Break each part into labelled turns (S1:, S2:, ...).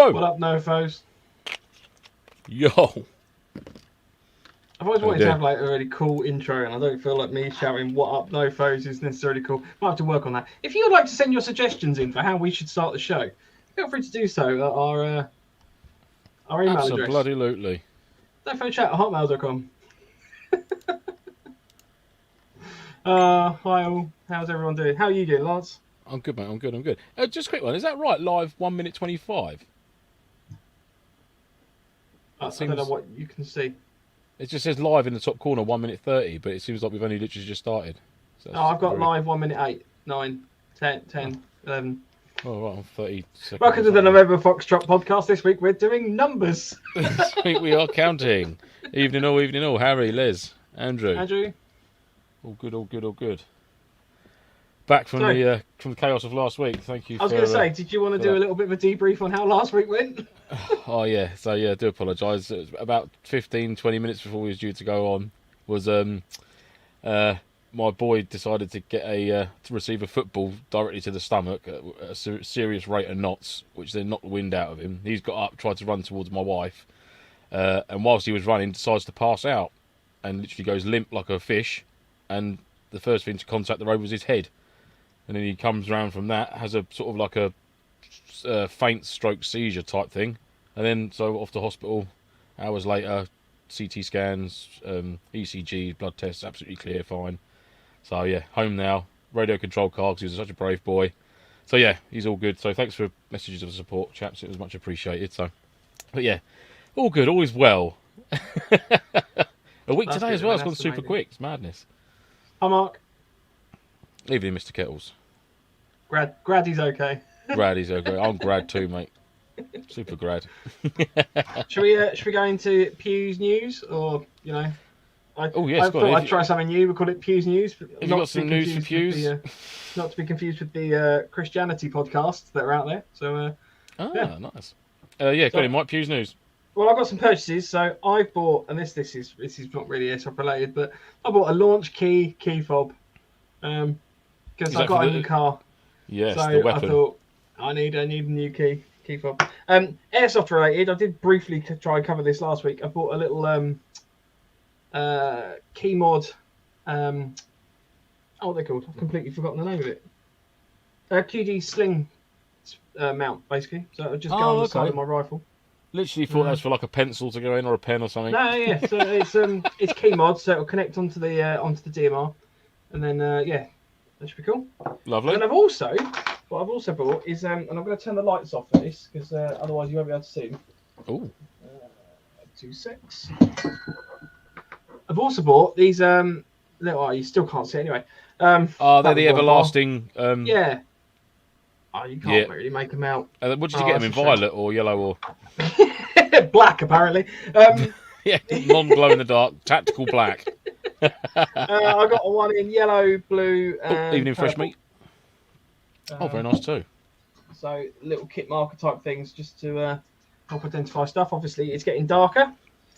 S1: Yo!
S2: What up, Nofos?
S1: Yo!
S2: I've always wanted to have like a really cool intro, and I don't feel like me shouting "What up, Nofos" is necessarily cool. Might have to work on that. If you would like to send your suggestions in for how we should start the show, feel free to do so at our email address.
S1: Absolutely.
S2: nofochat@hotmail.com. Hi all. How's everyone doing? How are you doing, Lance?
S1: I'm good, mate. I'm good. Just a quick one. Is that right? Live 1 minute 25.
S2: I don't know what you can see.
S1: It just says live in the top corner, 1 minute 30, but it seems like we've only literally just started. So
S2: I've got live 1 minute 8, 9, 10, 11.
S1: Oh, right, on 30 seconds.
S2: Welcome to the November Foxtrot podcast. This week we're doing numbers.
S1: This week we are counting. Evening all. Harry, Les, Andrew. All good. Back from the chaos of last week. Thank you.
S2: I was going to say, did you want to do a little bit of a debrief on how last week went?
S1: Oh yeah. So yeah, I do apologise. About 15-20 minutes before we was due to go on, was my boy decided to get to receive a football directly to the stomach at a serious rate of knots, which then knocked the wind out of him. He's got up, tried to run towards my wife, and whilst he was running, decides to pass out and literally goes limp like a fish. And the first thing to contact the road was his head. And then he comes around from that, has a sort of like a faint stroke seizure type thing. And then, so off to hospital. Hours later, CT scans, ECG, blood tests, absolutely clear, fine. So yeah, home now. Radio control car, because he was such a brave boy. So yeah, he's all good. So thanks for messages of support, chaps. It was much appreciated. So, but yeah, all good, all is well. A week today as well. It's gone super quick. It's madness.
S2: Hi, Mark.
S1: Evening, Mr. Kettles.
S2: Grady's okay.
S1: Grady's okay. I'm grad too, mate. Super grad.
S2: Should we go into Pew's news, or I thought I'd try something new. We call it Pew's News.
S1: Have you got some news for Pew's?
S2: Not to be confused with the Christianity podcasts that are out there. So. Yeah.
S1: Nice. Yeah, go ahead, Mike. Pew's News.
S2: Well, I've got some purchases. So I've bought, and this is not really Airsoft related, but I bought a launch key fob. Because I got a new car.
S1: Yes,
S2: so
S1: the weapon.
S2: I thought I need a new key fob. Airsoft related. I did briefly try and cover this last week. I bought a little key mod. What they're called? I've completely forgotten the name of it. QD sling mount, basically. So it'll just go on the side of my rifle.
S1: Literally thought that's for like a pencil to go in or a pen or something.
S2: No, yeah. So it's key mod, so it'll connect onto the DMR, and then that should be cool.
S1: Lovely.
S2: And what I've also bought is and I'm going to turn the lights off for this because otherwise you won't be able to see them.
S1: Oh.
S2: 2 secs. I've also bought these you still can't see anyway.
S1: They're the everlasting.
S2: Yeah. Oh, you can't really make them out.
S1: What did you get them in? Violet or yellow or
S2: black? Apparently.
S1: Yeah, non-glow in the dark, tactical black.
S2: I got one in yellow, blue, and
S1: evening fresh meat. Very nice too.
S2: So little kit marker type things just to help identify stuff. Obviously, it's getting darker,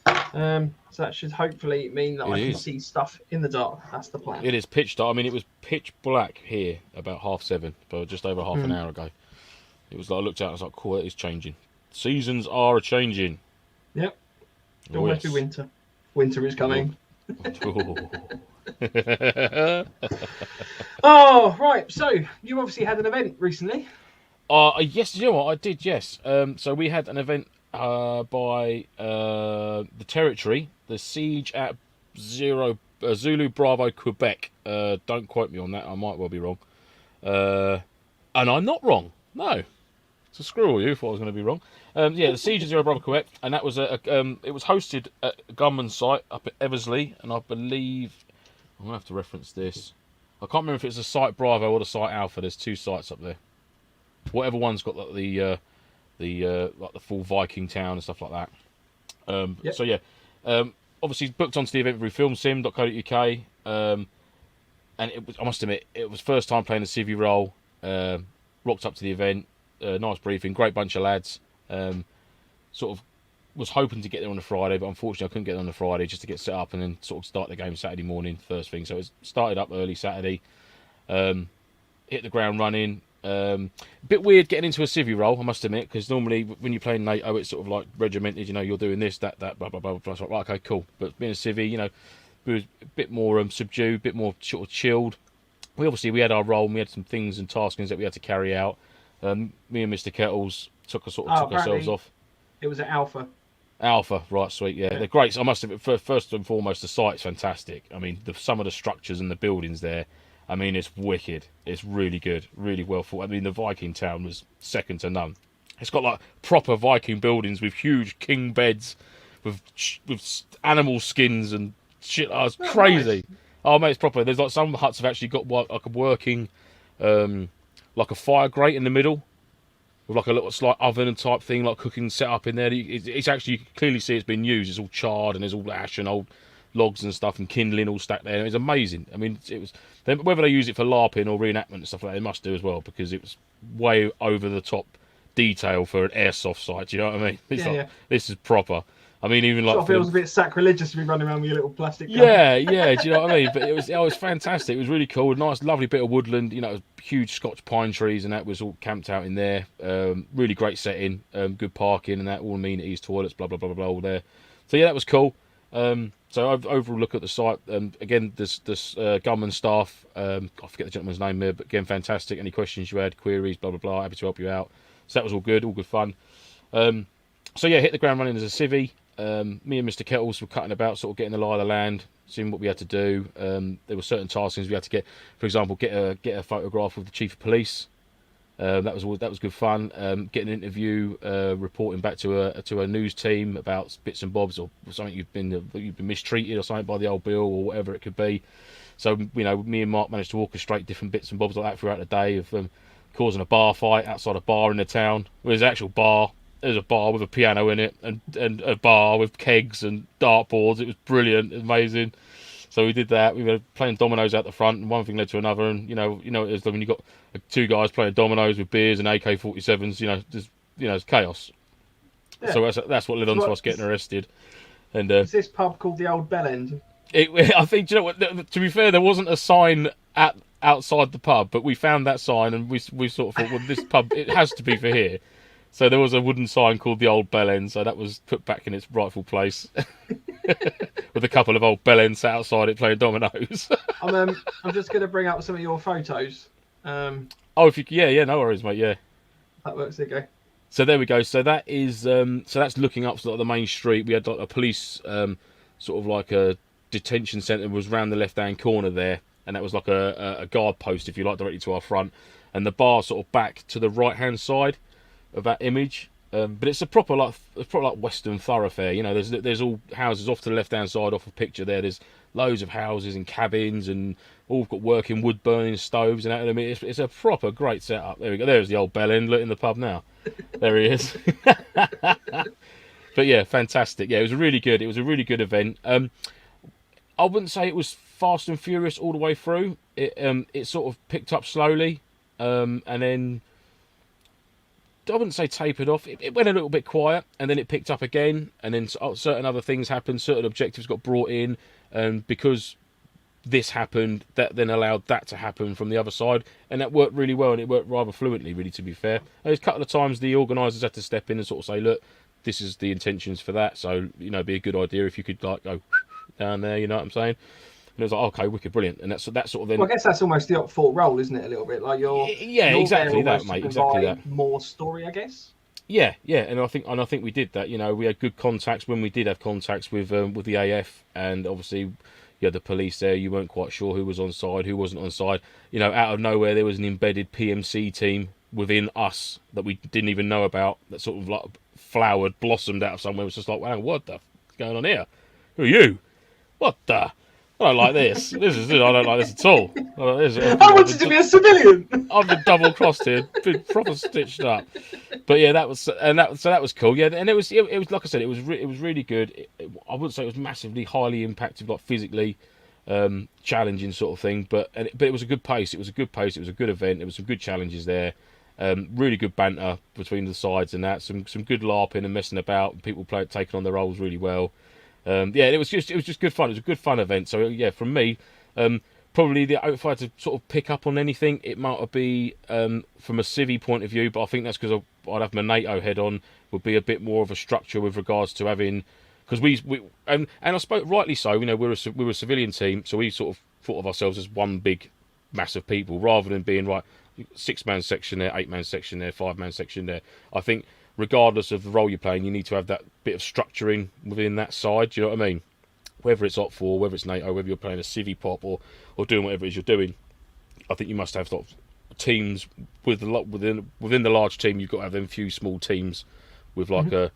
S2: so that should hopefully mean that I can see stuff in the dark. That's the plan.
S1: It is pitch dark. I mean, it was pitch black here about 7:30, but just over half an hour ago. It was like I looked out and I was like, cool, it is changing. Seasons are changing.
S2: Yep. Don't wait for winter. Winter is coming. Oh, right. So you obviously had an event recently.
S1: Yes, you know what? I did, yes. So we had an event by the territory, the Siege at Zulu Bravo Quebec. Don't quote me on that. I might well be wrong. And I'm not wrong. No. So screw all you. Thought I was going to be wrong. The Siege at Zero Bravo Quebec, and that was it was hosted at a gunman's site up at Eversley, and I believe I'm gonna have to reference this. I can't remember if it's the site Bravo or the site Alpha. There's 2 sites up there. Whatever one's got like the full Viking town and stuff like that. So yeah, obviously booked onto the event through filmsim.co.uk, and I must admit it was first time playing a civvy role. Rocked up to the event, nice briefing, great bunch of lads. Sort of was hoping to get there on a Friday, but unfortunately I couldn't get there on a Friday just to get set up and then sort of start the game Saturday morning first thing. So it started up early Saturday, hit the ground running. A bit weird getting into a civvy role, I must admit, because normally when you're playing NATO, it's sort of like regimented. You know, you're doing this, that, blah blah blah blah. It's like, right, okay, cool. But being a civvy, you know, we was a bit more subdued, a bit more sort of chilled. We had our role, and we had some things and taskings that we had to carry out. Me and Mr. Kettles took ourselves off.
S2: It was at Alpha.
S1: Alpha, right, sweet, yeah. They're great. So I must have, first and foremost, the site's fantastic. I mean, some of the structures and the buildings there, I mean, it's wicked. It's really good, really well thought. I mean, the Viking town was second to none. It's got like proper Viking buildings with huge king beds, with animal skins and shit. Oh, it's crazy. Nice. Oh mate, it's proper. There's like some huts have actually got like a working, like a fire grate in the middle, with like a little slight oven and type thing, like cooking set up in there. It's actually, you can clearly see it's been used. It's all charred and there's all ash and old logs and stuff and kindling all stacked there. It's amazing. I mean, it was, whether they use it for LARPing or reenactment and stuff like that, they must do as well, because it was way over the top detail for an airsoft site. Do you know what I mean? It's this is proper. I mean, even like,
S2: it feels a bit sacrilegious to be running around with your little plastic gun.
S1: Yeah. Do you know what I mean? But it was fantastic. It was really cool. Nice, lovely bit of woodland. You know, huge Scotch pine trees, and that was all camped out in there. Really great setting. Good parking and that. All amenities, toilets, blah blah blah blah, all there. So yeah, that was cool. So overall look at the site. Again, this gunman staff. I forget the gentleman's name there, but again, fantastic. Any questions you had, queries, blah blah blah. Happy to help you out. So that was all good fun. So yeah, hit the ground running as a civvy. Me and Mr. Kettles were cutting about, sort of getting the lie of the land, seeing what we had to do. There were certain taskings we had to get. For example, get a photograph of the chief of police. That was good fun. Get an interview, reporting back to a news team about bits and bobs or something you've been mistreated or something by the old Bill or whatever it could be. So you know, me and Mark managed to orchestrate different bits and bobs like that throughout the day of causing a bar fight outside a bar in the town. There's an actual bar. There's a bar with a piano in it and a bar with kegs and dartboards. It was brilliant, amazing. So we did that. We were playing dominoes out the front, and one thing led to another. And you know, it's when you got two guys playing dominoes with beers and AK-47s. You know, it's chaos. Yeah. So that's what led on to us getting arrested. And
S2: is this pub called the Old Bell End?
S1: I think, you know what? To be fair, there wasn't a sign outside the pub, but we found that sign, and we sort of thought, well, this pub, it has to be for here. So there was a wooden sign called the Old Bell End, so that was put back in its rightful place, with a couple of old bell ends sat outside it playing dominoes.
S2: I'm just going to bring up some of your photos.
S1: If you, yeah, no worries, mate. Yeah,
S2: that works. There you go.
S1: So there we go. So that is, so that's looking up sort of the main street. We had like a police, sort of like a detention centre was round the left-hand corner there, and that was like a guard post, if you like, directly to our front, and the bar sort of back to the right-hand side of that image. But it's a proper like Western thoroughfare. You know, there's all houses off to the left-hand side off a picture there. There's loads of houses and cabins, and all got working wood burning stoves and that. I mean, it's a proper great setup. There we go. There's the Old Bell End in the pub now. There he is. But yeah, fantastic. Yeah, it was really good. It was a really good event. I wouldn't say it was fast and furious all the way through. It sort of picked up slowly, and then I wouldn't say tapered off. It went a little bit quiet, and then it picked up again, and then certain other things happened. Certain objectives got brought in, and because this happened, that then allowed that to happen from the other side, and that worked really well, and it worked rather fluently, really, to be fair. There's a couple of times the organisers had to step in and sort of say, look, this is the intentions for that, so, you know, it'd be a good idea if you could, like, go down there, you know what I'm saying? And it was like, okay, wicked, brilliant. And that's sort of then.
S2: Well, I guess that's almost the up-fort role, isn't it? A little bit like you're.
S1: Yeah, exactly that, mate. Exactly that.
S2: More story, I guess.
S1: Yeah, and I think we did that. You know, we had good contacts when we did have contacts with the AF, and obviously you had the police there. You weren't quite sure who was on side, who wasn't on side. You know, out of nowhere there was an embedded PMC team within us that we didn't even know about. That sort of like flowered, blossomed out of somewhere. It was just like, wow, what the f is going on here? Who are you? What the? I don't like this. I don't like this at all.
S2: I wanted to be a civilian.
S1: I've been double crossed here, been proper stitched up. But yeah, that was cool. Yeah, and it was like I said, it was really good. I wouldn't say it was massively highly impactful, like physically challenging sort of thing. But it was a good pace. It was a good pace. It was a good event. There was some good challenges there. Really good banter between the sides and that. Some good LARPing and messing about. People taking on their roles really well. Yeah, it was just good fun. It was a good fun event. So yeah, from me, probably if I had to sort of pick up on anything, it might be from a civvy point of view, but I think that's because I'd have my NATO head on, would be a bit more of a structure with regards to having, because we and I spoke rightly so, you know, we're a civilian team, so we sort of thought of ourselves as one big mass of people rather than being right 6-man section there, 8-man section there, 5-man section there. I think regardless of the role you're playing, you need to have that bit of structuring within that side. Do you know what I mean? Whether it's OP4, whether it's NATO, whether you're playing a civvy pop or doing whatever it is you're doing, I think you must have sort of teams within the large team. You've got to have them few small teams with like a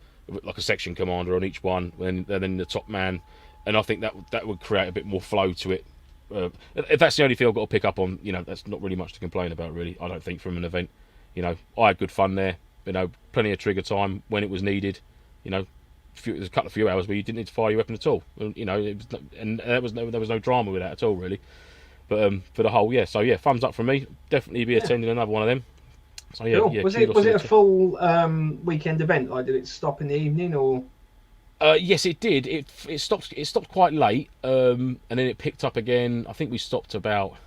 S1: section commander on each one, and then the top man. And I think that would create a bit more flow to it. If that's the only thing I've got to pick up on, you know, that's not really much to complain about, really. I don't think from an event. You know, I had good fun there. You know, plenty of trigger time when it was needed. You know, there's a few hours where you didn't need to fire your weapon at all. You know, there was no drama with that at all, really. But for the whole, yeah. So yeah, thumbs up from me. Definitely be attending another one of them. So yeah,
S2: cool. Was it a full weekend event? Like, did it stop in the evening or?
S1: Yes, it did. It stopped quite late, and then it picked up again. I think we stopped about.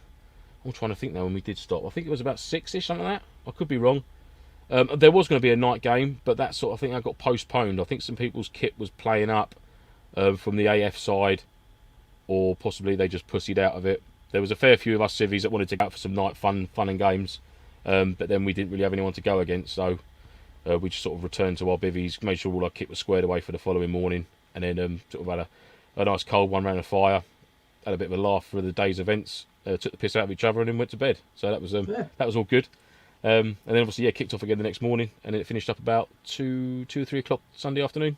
S1: I'm trying to think now when we did stop. I think it was about 6ish, something like that. I could be wrong. There was going to be a night game, but that sort of thing got postponed. I think some people's kit was playing up from the AF side, or possibly they just pussied out of it. There was a fair few of us civvies that wanted to go out for some night fun and games, but then we didn't really have anyone to go against, so we just sort of returned to our bivvies, made sure all our kit was squared away for the following morning, and then sort of had a nice cold one round a fire, had a bit of a laugh for the day's events, took the piss out of each other, and then went to bed. So that was all good. And then obviously, kicked off again the next morning, and then it finished up about 2 or 3 o'clock Sunday afternoon.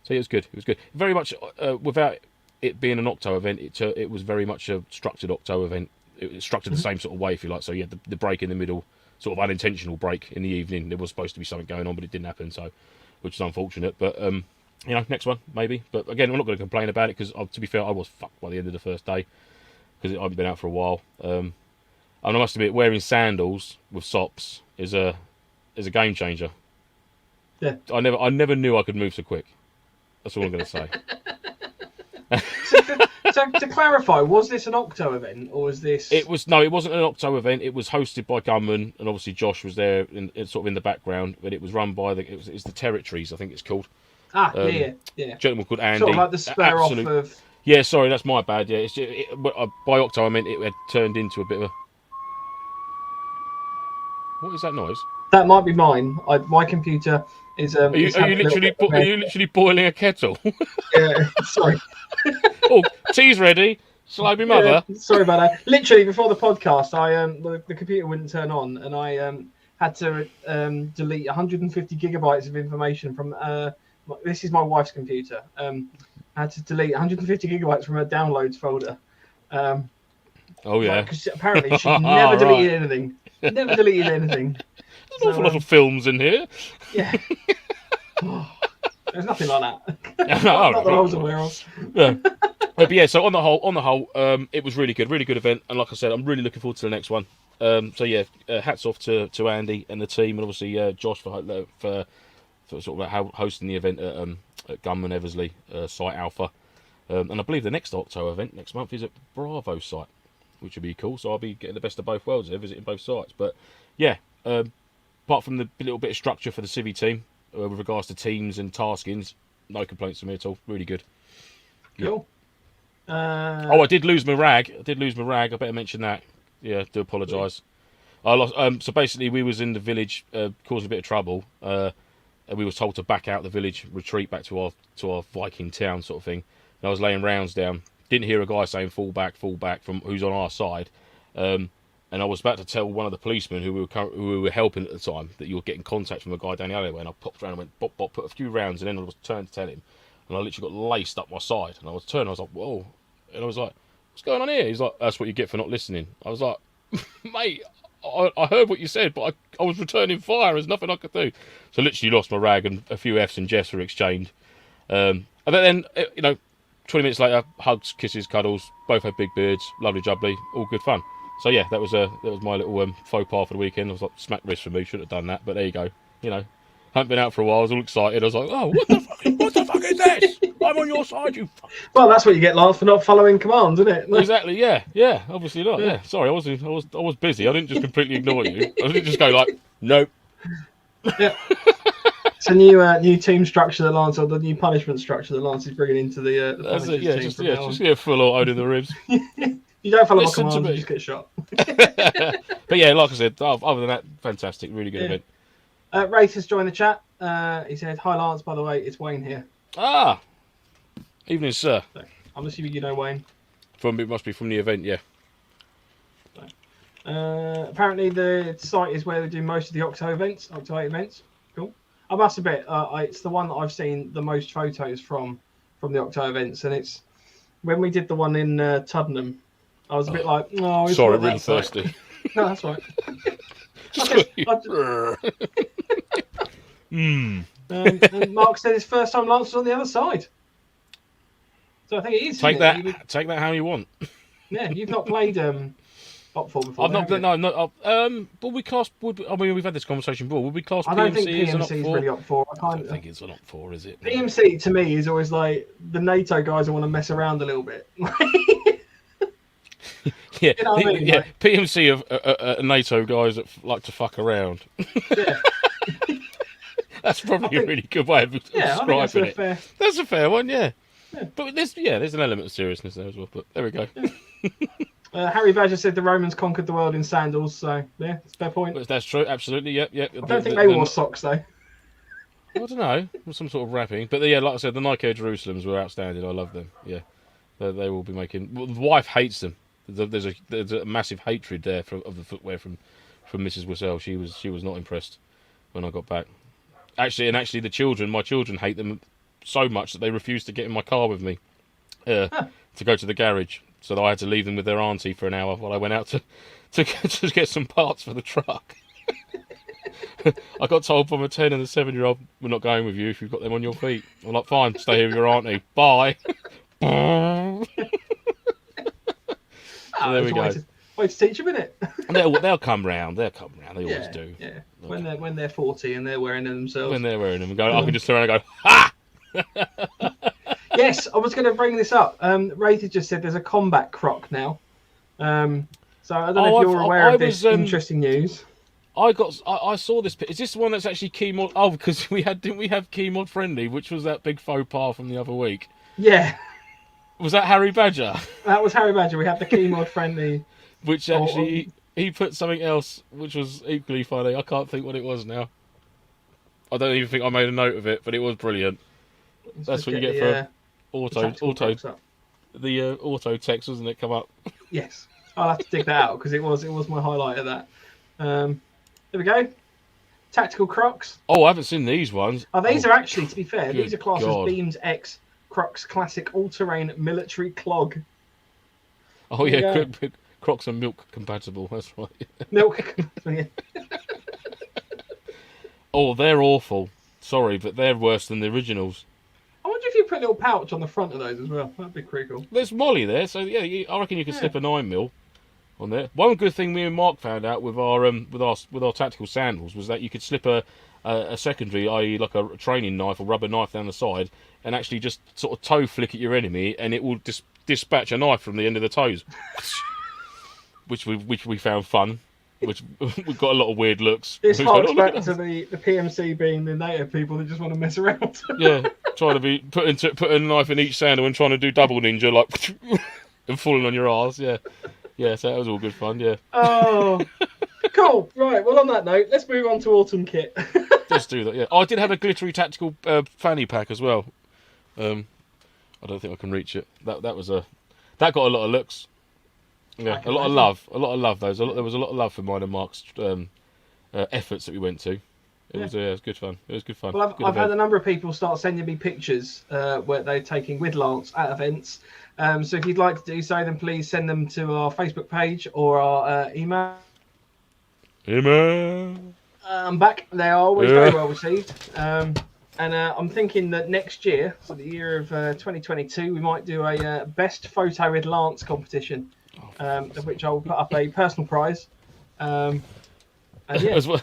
S1: So yeah, it was good. It was good. Very much without it being an Octo event, it was very much a structured Octo event. It was structured the same sort of way, if you like. So you had the break in the middle, sort of unintentional break in the evening. There was supposed to be something going on, but it didn't happen, so which is unfortunate. But you know, next one maybe. But again, I'm not going to complain about it because, to be fair, I was fucked by the end of the first day because I hadn't been out for a while. And I must admit, wearing sandals with sops is a game changer.
S2: Yeah.
S1: I never knew I could move so quick. That's all I'm going to say.
S2: So to clarify, was this an Octo event or was this?
S1: It wasn't an Octo event. It was hosted by Gunman, and obviously Josh was there, sort of in the background. But it was run by it's the Territories, I think it's called.
S2: Yeah.
S1: Gentleman called Andy.
S2: Sort of like the spare off of.
S1: Yeah, sorry, that's my bad. Yeah, by Octo I meant it had turned into a bit of a. What is that noise?
S2: That might be mine. My computer is.
S1: Are you literally boiling a kettle?
S2: Yeah, sorry.
S1: Oh, tea's ready. Shall I be mother?
S2: Yeah, sorry about that. Literally before the podcast, the computer wouldn't turn on, and I had to delete 150 gigabytes of information from. This is my wife's computer. I had to delete 150 gigabytes from her downloads folder.
S1: Oh yeah.
S2: Because apparently she never deleted anything. Never deleted anything.
S1: There's an awful lot of films in here.
S2: Yeah. There's nothing like that.
S1: No,
S2: not that I was aware of.
S1: Yeah. But yeah, so on the whole, it was really good event, and like I said, I'm really looking forward to the next one. So yeah, hats off to Andy and the team, and obviously Josh for sort of hosting the event at Gunman Eversley site Alpha, and I believe the next Octo event next month is at Bravo site, which would be cool. So I'll be getting the best of both worlds there, visiting both sites. But yeah, apart from the little bit of structure for the Civvy team with regards to teams and taskings, no complaints from me at all. Really good.
S2: Cool.
S1: Yeah. I did lose my rag. I better mention that. Yeah, do apologise. I lost. So basically, we was in the village, causing a bit of trouble. And we was told to back out the village, retreat back to our Viking town, sort of thing. And I was laying rounds down. Didn't hear a guy saying fall back from who's on our side. And I was about to tell one of the policemen who we were helping at the time that you were getting contact from a guy down the alleyway. And I popped around and went bop bop, put a few rounds, and then I was turned to tell him. And I literally got laced up my side. And I was turning, I was like, whoa. And I was like, what's going on here? He's like, that's what you get for not listening. I was like, mate, I heard what you said, but I was returning fire. There's nothing I could do. So literally lost my rag, and a few F's and Jeffs were exchanged. And then, 20 minutes later, hugs, kisses, cuddles. Both had big beards. Lovely jubbly. All good fun. So yeah, that was my little faux pas for the weekend. I was like, smack wrist for me. Should have done that, but there you go. hadn't been out for a while. I was all excited. I was like, "Oh, what the fuck is this? I'm on your side, you."
S2: Well, that's what you get, Lance, for not following commands, isn't it?
S1: Exactly. Yeah. Obviously not. Yeah. Sorry, I was busy. I didn't just completely ignore you. I didn't just go like, "Nope."
S2: Yeah. It's a new team structure that Lance, or the new punishment structure that Lance is bringing into the
S1: That's it.
S2: punishers team.
S1: Just get full auto in the ribs.
S2: You don't follow my
S1: Listen to
S2: commands,
S1: me.
S2: you just get shot.
S1: But yeah, like I said, other than that, fantastic, really good event.
S2: Wraith has joined the chat. He said, "Hi Lance, by the way, it's Wayne here."
S1: Ah, evening, sir.
S2: So, I'm assuming you know Wayne.
S1: It must be from the event, yeah.
S2: Apparently the site is where they do most of the Octo 8 events. Cool. I must admit, it's the one that I've seen the most photos from the Octo events, and it's when we did the one in Tuddenham. I was a bit like, "Oh, it's
S1: sorry,
S2: not
S1: really
S2: that site."
S1: thirsty.
S2: No, that's right. And Mark said his first time Lance was on the other side. So I think it is.
S1: Take that how you want.
S2: Yeah, you've not played Op 4 before.
S1: I've not. No. But we class. I mean, we've had this conversation before. Would we class
S2: I don't think
S1: PMC as an Op
S2: PMC is
S1: 4?
S2: really Op 4.
S1: I don't think it's an Op 4, is it?
S2: PMC to me is always like the NATO guys who want to mess around a little bit.
S1: Yeah,
S2: You know what I mean?
S1: yeah. PMC of NATO guys that like to fuck around.
S2: Yeah.
S1: That's probably a really good way of describing it. That's a fair one, yeah. But there's an element of seriousness there as well. But there we go.
S2: Harry Badger said the Romans conquered the world in sandals, so yeah, it's a fair point.
S1: But that's true, absolutely. Yep.
S2: I don't think they wore socks though.
S1: I don't know, some sort of wrapping. But yeah, like I said, the Nike Air Jerusalems were outstanding. I love them. Yeah, they will be making. Well, the wife hates them. There's a massive hatred there of the footwear from Mrs. Wissell. She was not impressed when I got back. Actually, my children hate them so much that they refuse to get in my car with me to go to the garage. So I had to leave them with their auntie for an hour while I went out to get some parts for the truck. I got told by my 10 and the 7-year-old, "We're not going with you if you've got them on your feet." I'm like, "Fine, stay here with your auntie. Bye." So there we go.
S2: Way to teach them, innit?
S1: They'll come round. They always do.
S2: Yeah. When they're 40 and they're wearing them themselves.
S1: When they're wearing them, I can just turn around and go, "Ha!"
S2: Yes, I was going to bring this up. Wraith has just said there's a combat croc now. So I don't know if you're aware of this interesting news.
S1: I saw this. Is this the one that's actually Keymod? Oh, because didn't we have Keymod friendly, which was that big faux pas from the other week?
S2: Yeah.
S1: Was that Harry Badger?
S2: That was Harry Badger. We have the Keymod friendly.
S1: Which actually he put something else, which was equally funny. I can't think what it was now. I don't even think I made a note of it, but it was brilliant. That's what you get for auto text, wasn't it? Come up.
S2: Yes, I'll have to dig that out because it was my highlight of that. There we go. Tactical Crocs.
S1: Oh, I haven't seen these ones.
S2: These are actually, to be fair, these are classed
S1: as
S2: Beams X Crocs Classic All-Terrain Military Clog.
S1: Oh yeah, Crocs are milk compatible. That's right.
S2: Milk.
S1: Oh, they're awful. Sorry, but they're worse than the originals.
S2: I wonder if you put a little pouch on the front of those as well. That'd be pretty cool.
S1: There's Molly there, so yeah, I reckon you could slip a 9mm on there. One good thing me and Mark found out with our tactical sandals was that you could slip a secondary, i.e. like a training knife or rubber knife down the side, and actually just sort of toe flick at your enemy, and it will dispatch a knife from the end of the toes, which we found fun. Which we've got a lot of weird looks.
S2: This harks back to the PMC being the native people that just want to mess around.
S1: Yeah, trying to be put a knife in each sandal and trying to do double ninja like and falling on your arse. Yeah, so that was all good fun. Yeah.
S2: Oh, cool. Right. Well, on that note, let's move on to autumn kit.
S1: Let's do that. Yeah. Oh, I did have a glittery tactical fanny pack as well. I don't think I can reach it. That got a lot of looks. Yeah, a lot of love. There was a lot of love for mine and Mark's efforts that we went to. It was good fun. It was good fun.
S2: Well, I've had a number of people start sending me pictures where they're taking with Lance at events. So if you'd like to do so, then please send them to our Facebook page or our email. I'm back. They are always very well received. And I'm thinking that next year, so the year of 2022, we might do a best photo with Lance competition. Of which I will put up a personal prize. And yeah,
S1: as well,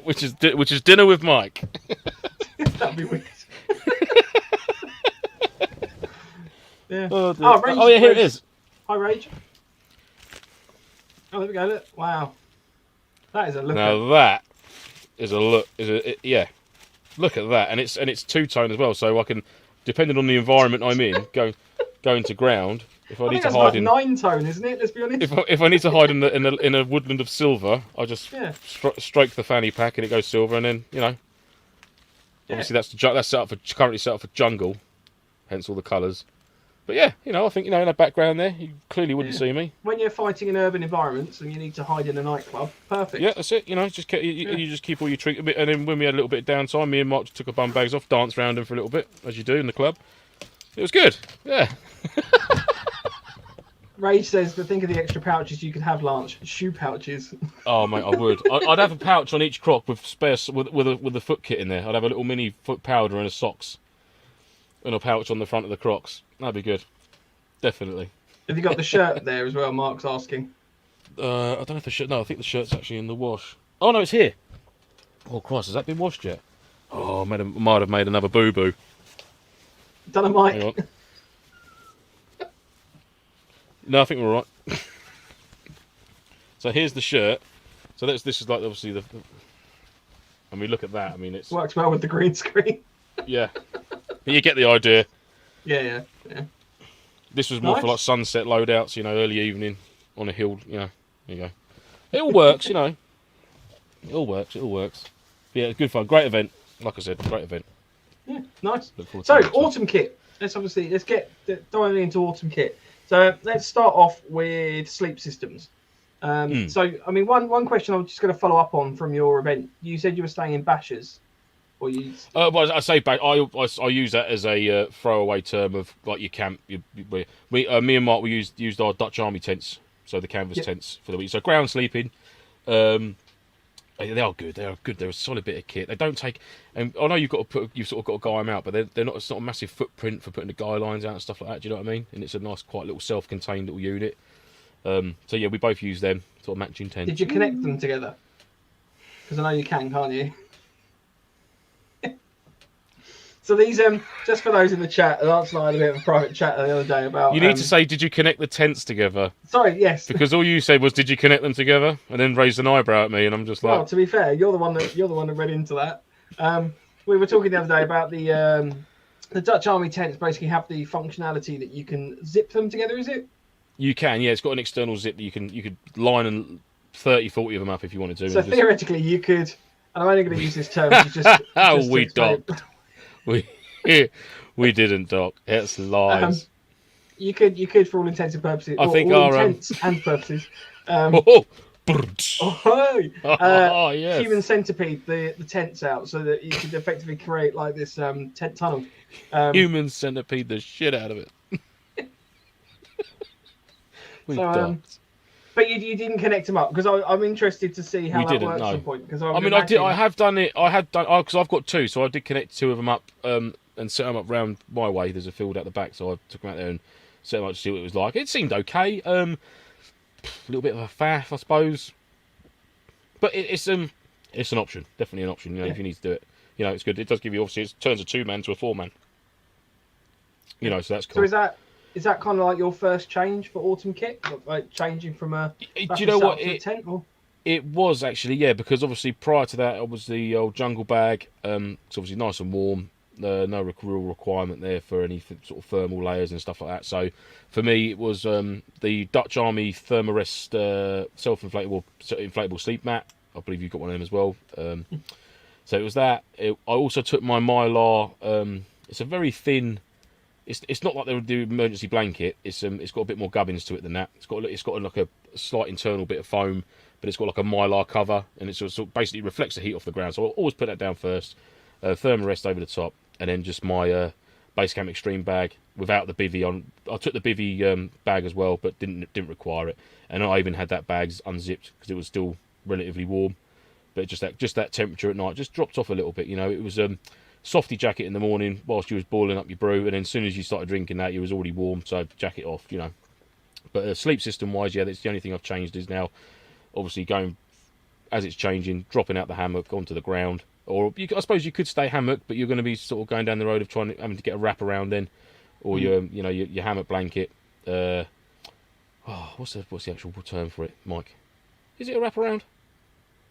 S1: which is dinner with Mike.
S2: that'd be weird. Yeah.
S1: Oh,
S2: Rage,
S1: yeah, here it
S2: Rage.
S1: is.
S2: Hi, Rage. Oh, there we go. Look. Wow. That is a look.
S1: Now that is a look. Yeah. Look at that, and it's two-tone as well. So I can, depending on the environment I'm in, go into ground. If I
S2: I
S1: need
S2: think
S1: to
S2: that's
S1: hide
S2: like
S1: in,
S2: 9-tone, isn't it? Let's be honest.
S1: if I need to hide in a woodland of silver, I just
S2: Yeah.
S1: stroke the fanny pack and it goes silver, and then
S2: Yeah.
S1: obviously that's set up for currently set up for jungle, hence all the colours. But yeah, I think in the background there, you clearly wouldn't see me.
S2: When you're fighting in urban environments and you need to hide in a nightclub, perfect.
S1: Yeah, that's it. Just you just keep all your trick a bit, and then when we had a little bit of downtime, me and Mark took our bum bags off, danced around them for a little bit, as you do in the club. It was good. Yeah.
S2: Rage says, but think of the extra pouches you could have, Lance. Shoe pouches.
S1: Oh mate, I would. I'd have a pouch on each Croc with with a foot kit in there. I'd have a little mini foot powder and a socks, and a pouch on the front of the Crocs. That'd be good. Definitely.
S2: Have you got the shirt there as well? Mark's asking.
S1: I don't know if the shirt. No, I think the shirt's actually in the wash. Oh no, it's here. Oh Christ, has that been washed yet? Oh, might have made another boo boo.
S2: Done a mic.
S1: Hang on. No, I think we're all right. So here's the shirt. So this is like obviously the. And we look at that. I mean, it's
S2: Works well with the green screen.
S1: yeah. But you get the idea.
S2: Yeah.
S1: This was more for
S2: Nice.
S1: like sunset loadouts, early evening on a hill. There you go. It all works, It all works. But yeah, good fun. Great event. Like I said, great event.
S2: Yeah, nice.
S1: Look forward to
S2: So,
S1: it.
S2: autumn kit. Let's get diving into autumn kit. So, let's start off with sleep systems. So, I mean, one question I'm just going to follow up on from your event. You said you were staying in Bashers. Or you...
S1: Well, I say back. I use that as a throwaway term of like your camp. Me and Mark we used our Dutch Army tents, so the canvas tents for the week. So ground sleeping. They are good. They are good. They're a solid bit of kit. They don't take. And I know you've sort of got to guy them out, but they're not. It's not a massive footprint for putting the guy lines out and stuff like that. Do you know what I mean? And it's a nice, quite little self-contained little unit. So yeah, we both use them sort of matching tents.
S2: Did you connect them together? Because I know you can, can't you? So these, just for those in the chat, Lance and I had a bit of a private chat the other day about.
S1: You need to say, did you connect the tents together?
S2: Sorry, yes.
S1: Because all you said was, did you connect them together? And then raised an eyebrow at me, and I'm just like.
S2: Well, to be fair, you're the one that read into that. We were talking the other day about the Dutch Army tents. Basically, have the functionality that you can zip them together. Is it?
S1: You can, yeah. It's got an external zip that you could line and 30, 40 of them up if you wanted to.
S2: So theoretically, you could. And I'm only going to use this term. Just
S1: we docked. We didn't dock. It's lies.
S2: You could, for all intents and purposes.
S1: I think
S2: all
S1: our
S2: intents and purposes.
S1: Yes.
S2: Human centipede the tents out so that you could effectively create like this tent tunnel.
S1: Human centipede the shit out of it. We docked.
S2: But you didn't connect them up because I'm interested to see how that works at some point. Because
S1: I have done it. Because I've got two, so I did connect two of them up and set them up round my way. There's a field at the back, so I took them out there and set them up to see what it was like. It seemed okay. A little bit of a faff, I suppose, but it's an option. Definitely an option. If you need to do it, it's good. It does give you obviously it turns a 2-man to a 4-man. So that's cool.
S2: So is that kind of like your first change for autumn kit, like changing from a
S1: do you know what
S2: to a tent? Or?
S1: It was actually, yeah, because obviously prior to that, it was the old jungle bag. It's obviously nice and warm. No real requirement there for any sort of thermal layers and stuff like that. So for me, it was the Dutch Army Thermarest inflatable sleep mat. I believe you've got one of them as well. So it was that. I also took my Mylar. It's a very thin. It's not like they would do emergency blanket. It's got a bit more gubbins to it than that. It's got like a slight internal bit of foam, but it's got like a Mylar cover, and it sort of basically reflects the heat off the ground. So I always put that down first. Thermarest over the top, and then just my base camp extreme bag without the bivvy on. I took the bivvy bag as well, but didn't require it. And I even had that bag unzipped because it was still relatively warm. But just that temperature at night just dropped off a little bit. It was softy jacket in the morning whilst you was boiling up your brew, and then as soon as you started drinking that, you was already warm, so jacket off. But sleep system wise, yeah, that's the only thing I've changed is now obviously going as it's changing, dropping out the hammock onto the ground. Or I suppose you could stay hammock, but you're going to be sort of going down the road of having to get a wrap around then, or your hammock blanket. What's the actual term for it, Mike? Is it a wrap around?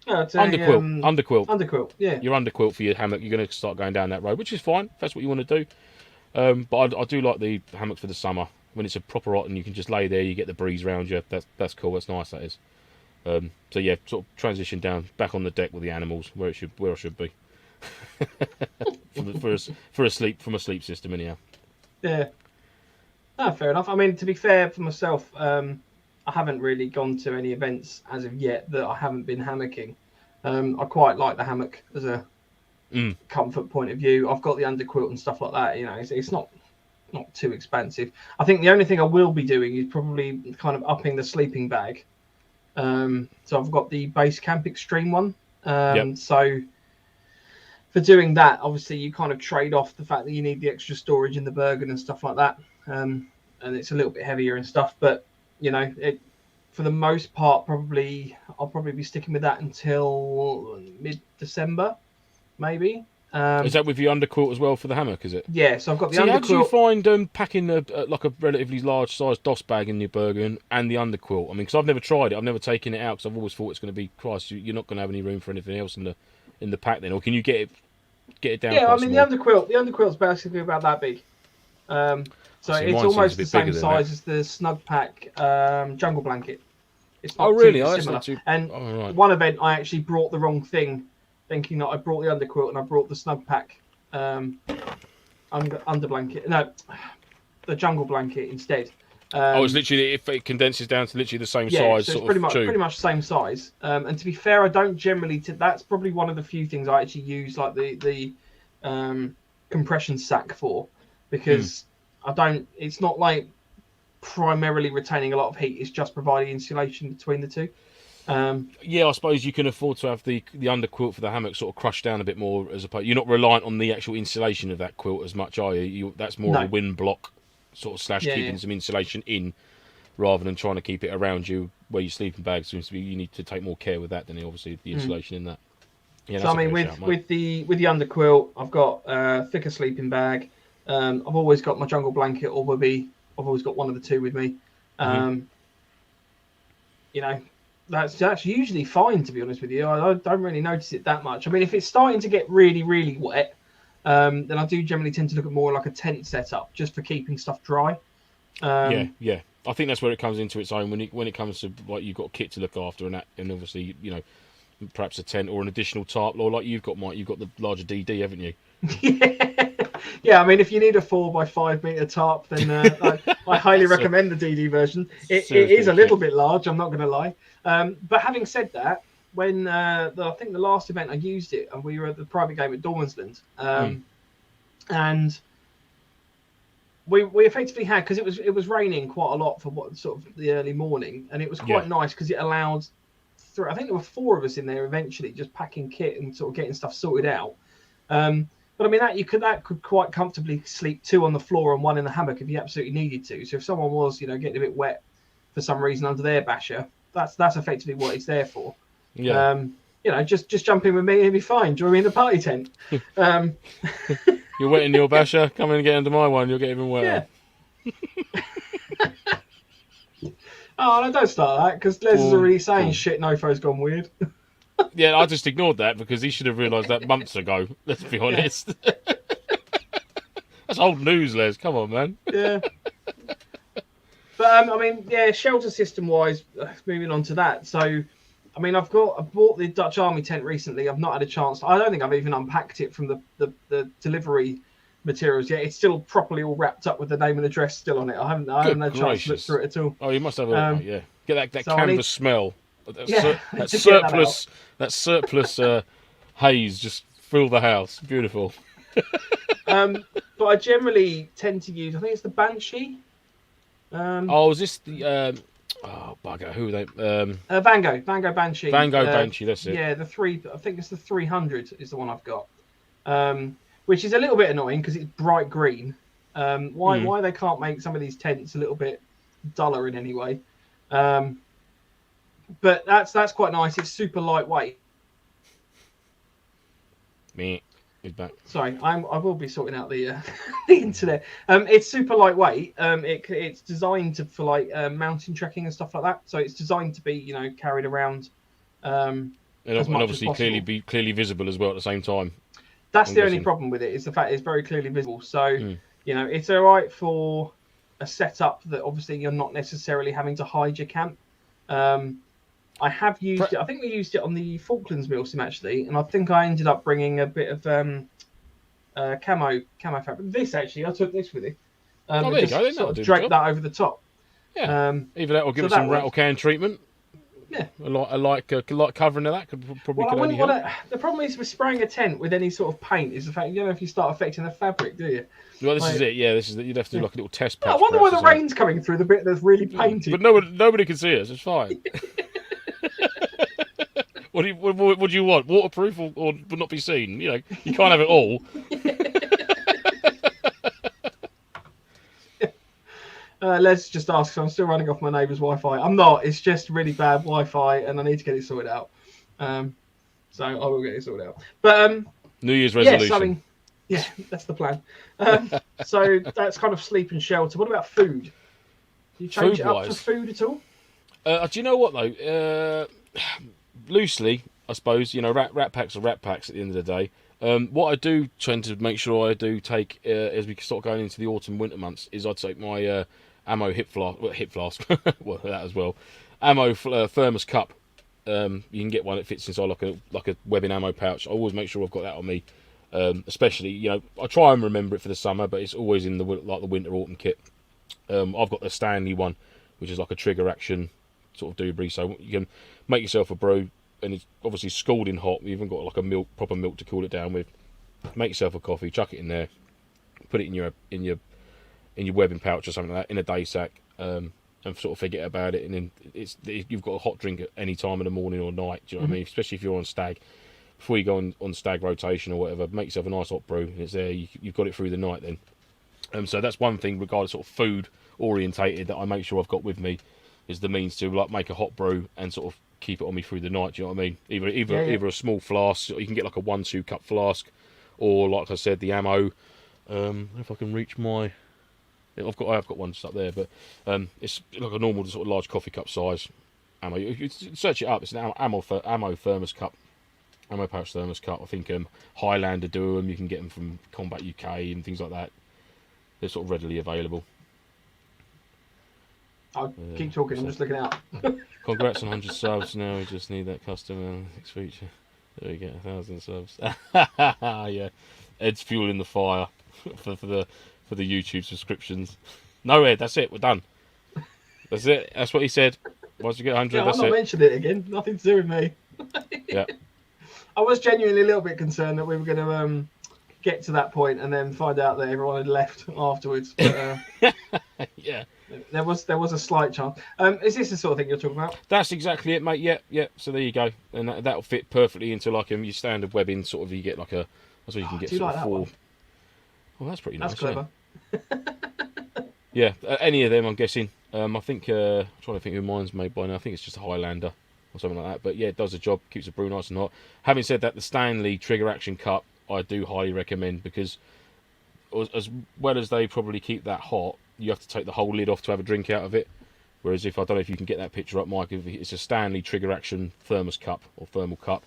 S1: Underquilt. Underquilt.
S2: Underquilt. Yeah.
S1: Your underquilt for your hammock. You're going to start going down that road, which is fine if that's what you want to do. But I do like the hammock for the summer when it's a proper hot and you can just lay there. You get the breeze around you. That's cool. That's nice. That is. So yeah, sort of transition down back on the deck with the animals where I should be. for a sleep system anyhow.
S2: Yeah. No, fair enough. I mean, to be fair for myself, I haven't really gone to any events as of yet that I haven't been hammocking. I quite like the hammock as a comfort point of view. I've got the underquilt and stuff like that. You know, it's not too expensive. I think the only thing I will be doing is probably kind of upping the sleeping bag. So I've got the Base Camp Extreme one. So for doing that, obviously you kind of trade off the fact that you need the extra storage in the Bergen and stuff like that. And it's a little bit heavier and stuff, but you know, for the most part, I'll probably be sticking with that until mid-December, maybe.
S1: Is that with your underquilt as well for the hammock? Is it?
S2: Yeah, so I've got the underquilt.
S1: How do you find packing like a relatively large size DOS bag in your Bergen and the underquilt? I mean, because I've never tried it, I've never taken it out because I've always thought it's going to be Christ. You're not going to have any room for anything else in the pack then, or can you get it down?
S2: Yeah, I mean small? The underquilt's basically about that big. So it's almost the same size as the Snug Pack jungle blanket. It's not
S1: really?
S2: Too similar. And one event I actually brought the wrong thing, thinking that I brought the underquilt and I brought the Snug Pack under blanket. No, the jungle blanket instead.
S1: It's literally, if it condenses down to literally the same size.
S2: So it's pretty much the same size. And to be fair, I don't generally. That's probably one of the few things I actually use like the compression sack for, because I don't. It's not like primarily retaining a lot of heat. It's just providing insulation between the two.
S1: I suppose you can afford to have the underquilt for the hammock sort of crushed down a bit more, as opposed. You're not reliant on the actual insulation of that quilt as much, are you? That's more of a wind block sort of / keeping some insulation in, rather than trying to keep it around you where your sleeping bag seems to be. You need to take more care with that than obviously the insulation in that. Yeah,
S2: so I mean, with the underquilt, I've got a thicker sleeping bag. I've always got my jungle blanket or Wibby. I've always got one of the two with me. You know, that's usually fine, to be honest with you. I don't really notice it that much. I mean, if it's starting to get really, really wet, then I do generally tend to look at more like a tent setup, just for keeping stuff dry.
S1: Yeah. I think that's where it comes into its own when it comes to like you've got kit to look after and that, and obviously perhaps a tent or an additional tarp, or like you've got, Mike, you've got the larger DD, haven't you?
S2: Yeah. I mean, if you need a 4x5 meter tarp, then I highly recommend the DD version. It is a little bit large, I'm not going to lie. But having said that, when I think the last event I used it, and we were at the private game at Dormansland, and we effectively had, because it was raining quite a lot for what sort of the early morning, and it was quite nice because it allowed. I think there were 4 of us in there eventually, just packing kit and sort of getting stuff sorted out. But I mean, that could quite comfortably sleep 2 on the floor and 1 in the hammock if you absolutely needed to. So if someone was, getting a bit wet for some reason under their basher, that's effectively what it's there for.
S1: Yeah.
S2: Just jump in with me and it'll be fine. Join me in the party tent.
S1: You're wet in your basher, come in and get under my one, you'll get even wetter.
S2: Yeah. Oh, no, don't start that, because Les is already saying shit, Nofo's gone weird.
S1: Yeah, I just ignored that because he should have realised that months ago, let's be honest. Yeah. That's old news, Les. Come on, man.
S2: Yeah. But, I mean, shelter system-wise, moving on to that. So, I mean, I bought the Dutch Army tent recently. I've not had a chance. I don't think I've even unpacked it from the delivery materials yet. It's still properly all wrapped up with the name and address still on it. I haven't had a chance to look through it at all.
S1: Oh, you must have a look, mate, Get that canvas smell. That surplus haze just fill the house. Beautiful.
S2: But I generally tend to use, I think it's the Banshee.
S1: Is this the bugger? Who are they?
S2: Vango Banshee.
S1: Vango Banshee, that's it.
S2: Yeah, I think it's the 300 is the one I've got. Which is a little bit annoying because it's bright green. Why they can't make some of these tents a little bit duller in any way. But that's quite nice. It's super lightweight.
S1: Me, he's back.
S2: Sorry, I will be sorting out the the internet. It's super lightweight. It's designed for like mountain trekking and stuff like that. So it's designed to be carried around
S1: And
S2: as much as
S1: obviously
S2: possible.
S1: clearly visible as well at the same time.
S2: That's
S1: I'm
S2: the only
S1: guessing.
S2: problem with it, is the fact it's very clearly visible. So
S1: Hmm.
S2: it's all right for a setup that obviously you're not necessarily having to hide your camp. I have used it. I think we used it on the Falklands Milsim actually, and I think I ended up bringing a bit of camo fabric. This actually, I took this with it.
S1: Oh,
S2: And
S1: there you go.
S2: just
S1: Then
S2: sort
S1: that'll
S2: of
S1: do the
S2: draped
S1: job.
S2: that over the top.
S1: Yeah. Either that or give
S2: So
S1: it some
S2: that
S1: rattle
S2: works.
S1: can treatment.
S2: Yeah.
S1: A light covering of that could probably
S2: Well, I
S1: could only
S2: wouldn't
S1: help.
S2: want to. The problem is with spraying a tent with any sort of paint is the fact if you start affecting the fabric, do you?
S1: Well, this
S2: Like,
S1: is it. Yeah, this is it. You'd have to do like a little test
S2: I
S1: patch,
S2: wonder why
S1: perhaps, or
S2: the
S1: something.
S2: rain's coming through the bit that's really painted.
S1: But nobody can see us. It's fine. What do you want? Waterproof or not be seen? You can't have it all.
S2: Let's just ask. So I'm still running off my neighbour's Wi-Fi. I'm not. It's just really bad Wi-Fi, and I need to get it sorted out. So I will get it sorted out. But
S1: New Year's
S2: yes,
S1: resolution.
S2: I mean, yeah, that's the plan. So that's kind of sleep and shelter. What about food? Do you change it up for
S1: Food-wise?
S2: food at all?
S1: Do you know what though? Loosely, I suppose. Rat packs are rat packs at the end of the day. What I do tend to make sure I do take as we start going into the autumn winter months is I take my ammo hip flask, well that as well, ammo thermos cup. You can get one that fits inside like a webbing ammo pouch. I always make sure I've got that on me. Especially, I try and remember it for the summer, but it's always in the winter autumn kit. I've got the Stanley one, which is like a trigger action sort of doobry, so you can make yourself a brew, and it's obviously scalding hot. We even got like a proper milk to cool it down with. Make yourself a coffee, chuck it in there, put it in your webbing pouch or something like that, in a day sack, and sort of forget about it. And then you've got a hot drink at any time in the morning or night. Do you know what I mean? Especially if you're on stag. Before you go on stag rotation or whatever, make yourself a nice hot brew, and it's there. You've got it through the night then. So that's one thing, regardless sort of food orientated, that I make sure I've got with me, is the means to like make a hot brew and sort of keep it on me through the night. Do you know what I mean? Either a small flask, or you can get like a 1-2 cup flask, or like I said, the ammo. If I can reach my, I've got one just up there, but it's like a normal sort of large coffee cup size ammo. You search it up. It's an ammo thermos cup. Ammo pouch thermos cup. I think Highlander do them. You can get them from Combat UK and things like that. They're sort of readily available.
S2: I'll keep talking. I'm just looking out.
S1: Congrats on 100 subs. Now we just need that custom analytics feature. There we get 1,000 subs. Yeah, Ed's fueling the fire for the YouTube subscriptions. No, Ed, that's it. We're done. That's it. That's what he said. Once you get 100,
S2: Yeah, I'll
S1: that's
S2: not
S1: it.
S2: mention it again. Nothing to do with me.
S1: Yeah.
S2: I was genuinely a little bit concerned that we were going to get to that point and then find out that everyone had left afterwards. But,
S1: Yeah.
S2: there was a slight chance. Is this the sort of thing you're talking about?
S1: That's exactly it, mate. Yeah. So there you go, and that'll fit perfectly into like your standard webbing sort of. You get like a, that's what you can get
S2: Do you
S1: sort
S2: like
S1: of
S2: that
S1: 4.
S2: one?
S1: Well, that's pretty
S2: That's
S1: nice.
S2: clever.
S1: Yeah, any of them, I'm guessing. I think I'm trying to think who mine's made by now. I think it's just a Highlander or something like that. But yeah, it does the job. Keeps the brew nice and hot. Having said that, the Stanley Trigger Action Cup I do highly recommend, because as well as they probably keep that hot, you have to take the whole lid off to have a drink out of it. Whereas I don't know if you can get that picture up, Mike. It's a Stanley Trigger Action thermos cup or thermal cup.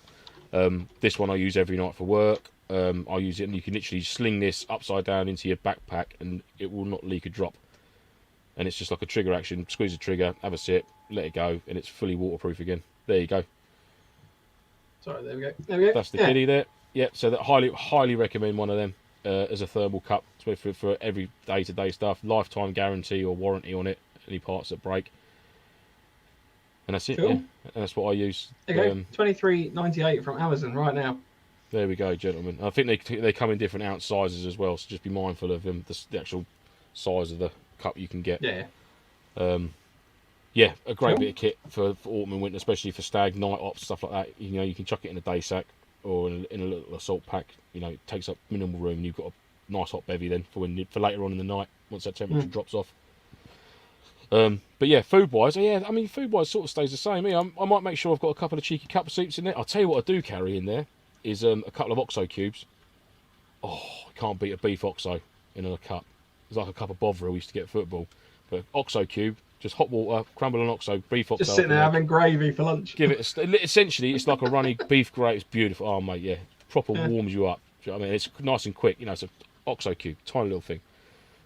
S1: This one I use every night for work. I use it, and you can literally sling this upside down into your backpack, and it will not leak a drop. And it's just like a trigger action. Squeeze the trigger, have a sip, let it go, and it's fully waterproof again. There you go.
S2: Sorry, there we go. There we go.
S1: That's the kitty there. Yeah, so that highly recommend one of them as a thermal cup, especially for every day-to-day stuff. Lifetime guarantee or warranty on it. Any parts that break. And that's it.
S2: Cool.
S1: Yeah, and that's what I use.
S2: There you go. $23.98 from Amazon right now.
S1: There we go, gentlemen. I think they come in different ounce sizes as well, so just be mindful of the actual size of the cup you can get.
S2: Yeah.
S1: Yeah, a great
S2: Cool.
S1: bit of kit for autumn and winter, especially for stag, night ops, stuff like that. You can chuck it in a day sack or in a little assault pack. It takes up minimal room, and you've got a nice hot bevy then for later on in the night once that temperature drops off. But yeah, food wise, yeah, I mean, food wise sort of stays the same. Yeah, I might make sure I've got a couple of cheeky cup soups in there. I'll tell you what I do carry in there is a couple of OXO cubes. Oh, I can't beat a beef OXO in a cup. It's like a cup of Bovril we used to get at football. But OXO cube, just hot water, crumble an OXO, beef OXO.
S2: Just sitting there having gravy for lunch.
S1: Give it essentially, it's like a runny beef grate. It's beautiful. Oh mate, yeah, proper warms you up. Do you know what I mean? It's nice and quick. You know, it's an OXO cube, tiny little thing.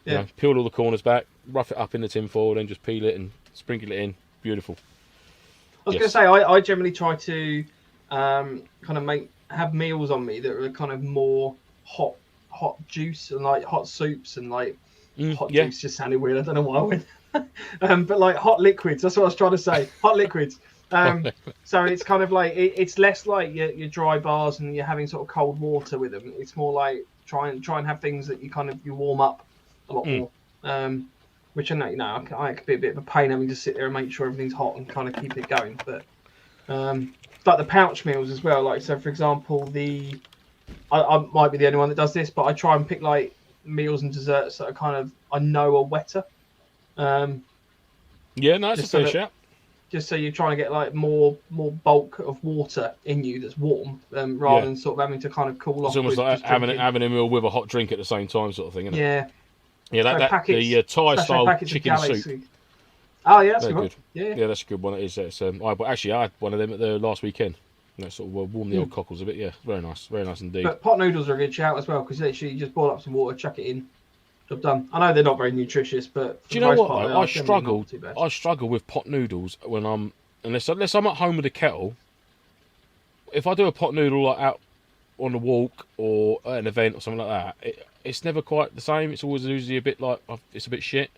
S1: You know, peel all the corners back, rough it up in the tin foil, then just peel it and sprinkle it in. Beautiful.
S2: I was going to say, I generally try to kind of have meals on me that are kind of more hot juice and like hot soups and like hot juice just sounded weird. I don't know why I went. But like hot liquids. That's what I was trying to say. Hot liquids. So it's kind of like it's less like your dry bars and you're having sort of cold water with them. It's more like try and have things that you warm up a lot more. Which I know, I could be a bit of a pain having to sit there and make sure everything's hot and kind of keep it going. But like the pouch meals as well. Like, so for example, I might be the only one that does this, but I try and pick like meals and desserts that are kind of, I know are wetter.
S1: Yeah, no, that's a fair shout.
S2: Just so you're trying to get like more bulk of water in you that's warm, rather than sort of having to kind of cool off.
S1: It's almost like having a meal with a hot drink at the same time, sort of thing, isn't it?
S2: Yeah.
S1: Yeah, the Thai style chicken soup.
S2: Oh yeah, that's good.
S1: Yeah, that's a good one. It is. It's, I had one of them at the last weekend. And that sort of warmed the old cockles a bit. Yeah, very nice indeed.
S2: But pot noodles are a good shout as well because literally you just boil up some water, chuck it in, job done. I know they're not very nutritious, but
S1: do you know what? I struggle with pot noodles when unless I'm at home with a kettle. If I do a pot noodle like out on a walk or at an event or something like that, it's never quite the same. It's always usually a bit like it's a bit shit.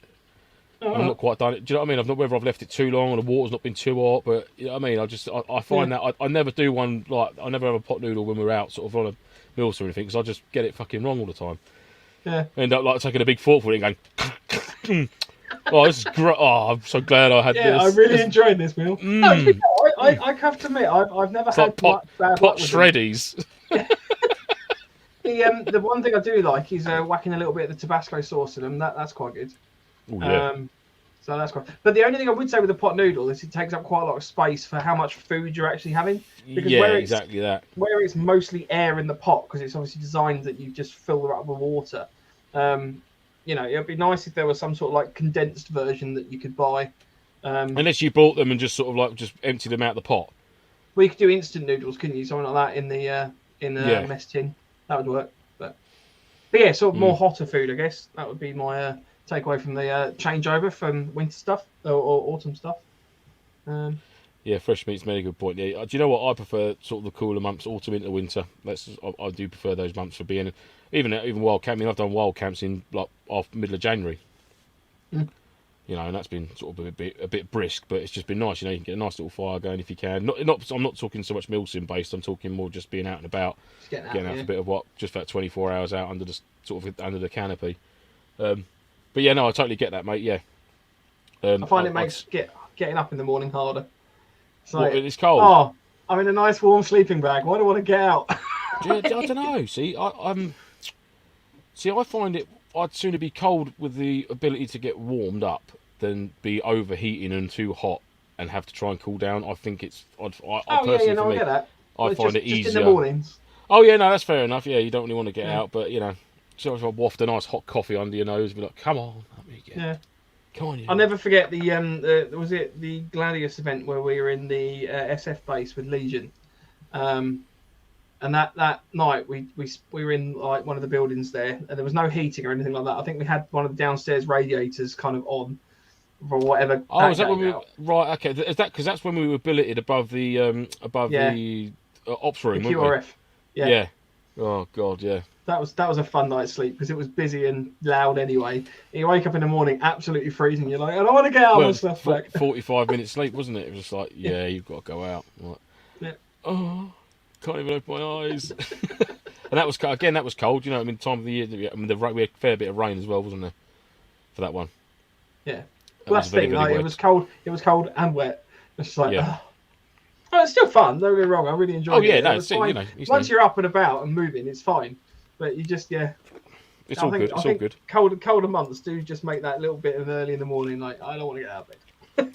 S1: I'm not quite done it. Do you know what I mean? I've not whether I've left it too long and the water's not been too hot, but you know what I mean. I find that I never do one like I never have a pot noodle when we're out sort of on a meal or anything because I just get it fucking wrong all the time.
S2: Yeah.
S1: I end up like taking a big forkful and going. Oh, this is great! Oh, I'm so glad I had this.
S2: Yeah, I'm really enjoying this meal. No, I have to admit, I've never had
S1: pot shreddies.
S2: The one thing I do like is whacking a little bit of the Tabasco sauce in them. That's quite good.
S1: Ooh, yeah.
S2: So that's quite. But the only thing I would say with the pot noodle is it takes up quite a lot of space for how much food you're actually having.
S1: Because exactly that.
S2: Where it's mostly air in the pot, because it's obviously designed that you just fill it up with water. It'd be nice if there was some sort of like condensed version that you could buy.
S1: Unless you bought them and just sort of like just empty them out the pot.
S2: Well, you could do instant noodles, couldn't you? Something like that in the mess tin. That would work. But yeah, sort of more hotter food, I guess. That would be my takeaway from the changeover from winter stuff or autumn stuff.
S1: Yeah, fresh meat's made a good point. Yeah, do you know what? I prefer sort of the cooler months, autumn into winter. I do prefer those months for being even wild camping. I've done wild camps in like middle of January. You know, and that's been sort of a bit brisk, but it's just been nice. You know, you can get a nice little fire going if you can. I'm not talking so much Milsim based. I'm talking more just being out and about, getting out for a bit of just about 24 hours out under the canopy. But yeah, no, I totally get that, mate. Yeah.
S2: I find it makes getting up in the morning harder.
S1: It's cold.
S2: Oh, I'm in a nice warm sleeping bag. Why do I want to get out?
S1: I don't know. See, I find it. I'd sooner be cold with the ability to get warmed up than be overheating and too hot and have to try and cool down. I think it's. I get that. I find it easier.
S2: Just in the mornings.
S1: Oh yeah, no, that's fair enough. Yeah, you don't really want to get out, but you know, so if I waft a nice hot coffee under your nose, be like, come on, let me get. Yeah. Come on,
S2: I'll never forget the Gladius event where we were in the SF base with Legion, and that night we were in like one of the buildings there, and there was no heating or anything like that. I think we had one of the downstairs radiators kind of on for whatever.
S1: Oh, is that when we right? Okay, is that because that's when we were billeted above the the ops room,
S2: the QRF?
S1: Yeah. Oh god, yeah.
S2: That was a fun night's sleep because it was busy and loud anyway. And you wake up in the morning absolutely freezing. You're like, I don't want to get out of my stuff back.
S1: 45 minutes sleep, wasn't it? It was just like, you've got to go out. Like, oh, can't even open my eyes. And that was cold. You know, I mean, time of the year. I mean, we had a fair bit of rain as well, wasn't there, for that one?
S2: Yeah. Well, that's the thing. Like, it was cold. It was cold and wet. It's just like, oh, it's still fun. Don't get me wrong. I really enjoyed it.
S1: Oh yeah, no, it's fine.
S2: Once you're up and about and moving, it's fine. But you just,
S1: It's all good. It's all good.
S2: Colder months do just make that little bit of early in the morning. Like I don't want to get out of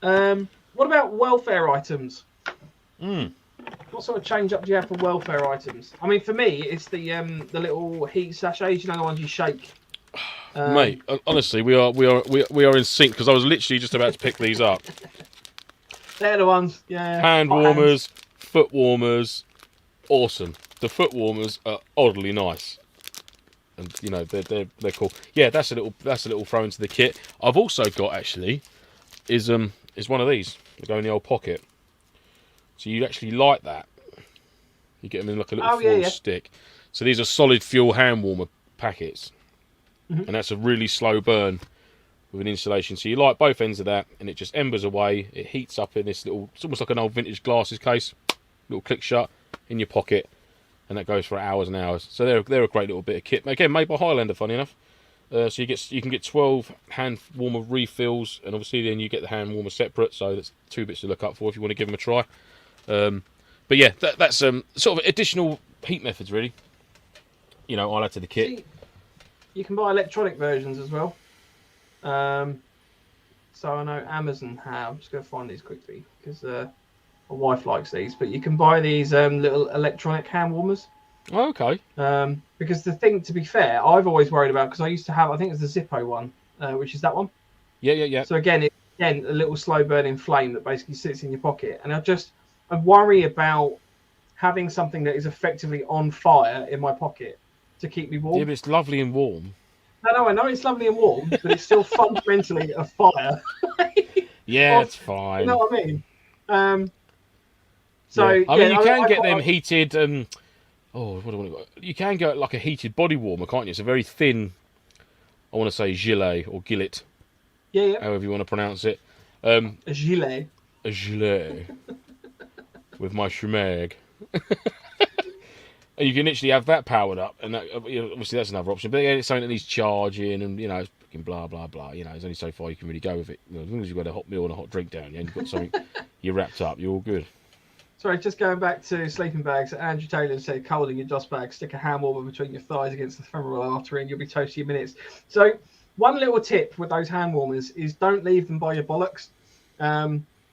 S2: bed. What about welfare items? What sort of change up do you have for welfare items? I mean, for me, it's the little heat sachets. You know, the ones you shake.
S1: Mate, honestly, we are in sync because I was literally just about to pick these up.
S2: They're the ones. Yeah.
S1: Hand warmers, foot warmers, awesome. The foot warmers are oddly nice, and you know they're cool. Yeah, that's a little throw into the kit. I've also got actually is one of these. They go in the old pocket. So you actually light that. You get them in like a little foil stick. So these are solid fuel hand warmer packets. And that's a really slow burn with an insulation. So you light both ends of that and it just embers away. It heats up in this little, it's almost like an old vintage glasses case. Little click shut in your pocket. And that goes for hours and hours. So they're a great little bit of kit. Again, made by Highlander, funny enough. So you can get 12 hand warmer refills, and obviously then you get the hand warmer separate. So that's 2 bits to look up for if you want to give them a try. But yeah, that's sort of additional heat methods, really. You know, I'll add to the kit.
S2: See, you can buy electronic versions as well. So I know Amazon have. I'm just going to find these quickly because my wife likes these. But you can buy these little electronic hand warmers.
S1: Oh, okay.
S2: Because the thing, to be fair, I've always worried about, because I used to have, I think it's the Zippo one, which is that one.
S1: Yeah.
S2: So again, a little slow burning flame that basically sits in your pocket. And I worry about having something that is effectively on fire in my pocket to keep me warm.
S1: Yeah, but it's lovely and warm.
S2: No, I know it's lovely and warm, but it's still fundamentally a fire.
S1: Yeah, it's fine.
S2: You know what I mean?
S1: I mean, you can get them heated. You can get like a heated body warmer, can't you? It's a very thin, I want to say gilet or gillet.
S2: Yeah.
S1: However you want to pronounce it.
S2: A gilet.
S1: A gilet. With my schmeg. And you can literally have that powered up, and that, obviously that's another option. But yeah, it's something that needs charging, and you know, it's blah blah blah. You know, there's only so far you can really go with it. You know, as long as you've got a hot meal and a hot drink down, and you've got something, you're wrapped up. You're all good.
S2: Sorry, just going back to sleeping bags. Andrew Taylor said, cold in your DOS bag, stick a hand warmer between your thighs against the femoral artery, and you'll be toasty in minutes. So, one little tip with those hand warmers is don't leave them by your bollocks,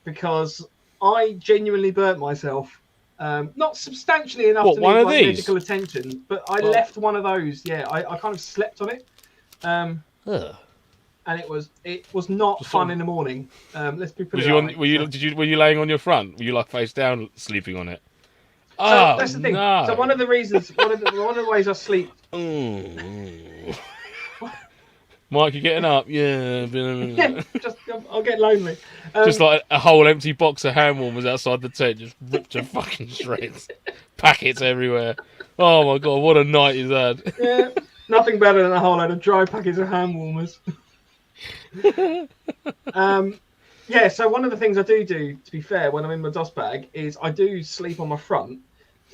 S2: because I genuinely burnt myself. Not substantially enough to need like medical attention, but I left one of those. Yeah, I kind of slept on it, and it was not fun in the morning. Let's be pretty.
S1: Were you laying on your front? Were you like face down sleeping on it?
S2: So that's the thing. No. So one of the reasons, one of the ways I sleep.
S1: Mike, you getting up? Yeah.
S2: I'll get lonely.
S1: Just like a whole empty box of hand warmers outside the tent, just ripped to fucking shreds. Packets everywhere. Oh my god, what a night is that?
S2: Yeah, nothing better than a whole load of dry packets of hand warmers. Yeah, so one of the things I do, to be fair, when I'm in my DOS bag, is I do sleep on my front,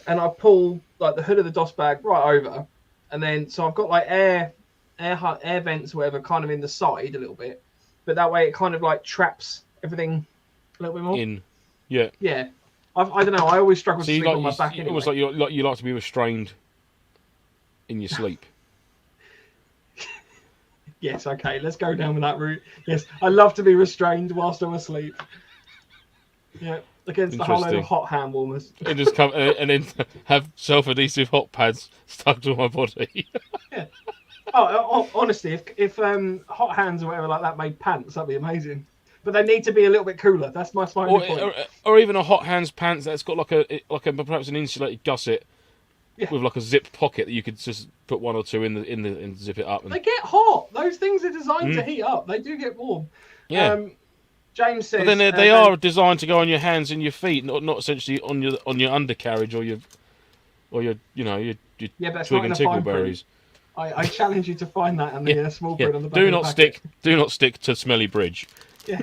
S2: and I pull like the hood of the DOS bag right over, and then so I've got like air vents or whatever kind of in the side a little bit, but that way it kind of like traps everything a little bit more
S1: in. Yeah.
S2: I don't know, I always struggle to sleep on my back anyway.
S1: Almost like you like to be restrained in your sleep.
S2: Yes, okay, let's go down with that route. Yes, I love to be restrained whilst I'm asleep. Yeah, against the whole load of hot hand warmers.
S1: And just come and then have self-adhesive hot pads stuck to my body.
S2: Yeah. Oh, honestly, if hot hands or whatever like that made pants, that'd be amazing. But they need to be a little bit cooler. That's my only point.
S1: Or even a hot hands pants that's got like a perhaps an insulated gusset with like a zip pocket that you could just put one or two in and zip it up. And...
S2: They get hot. Those things are designed to heat up. They do get warm.
S1: Yeah.
S2: James says.
S1: But then they are designed to go on your hands and your feet, not essentially on your undercarriage or your twig and tickleberries.
S2: I challenge you to find that and the small print on the back.
S1: Do not stick to Smelly Bridge.
S2: Yeah.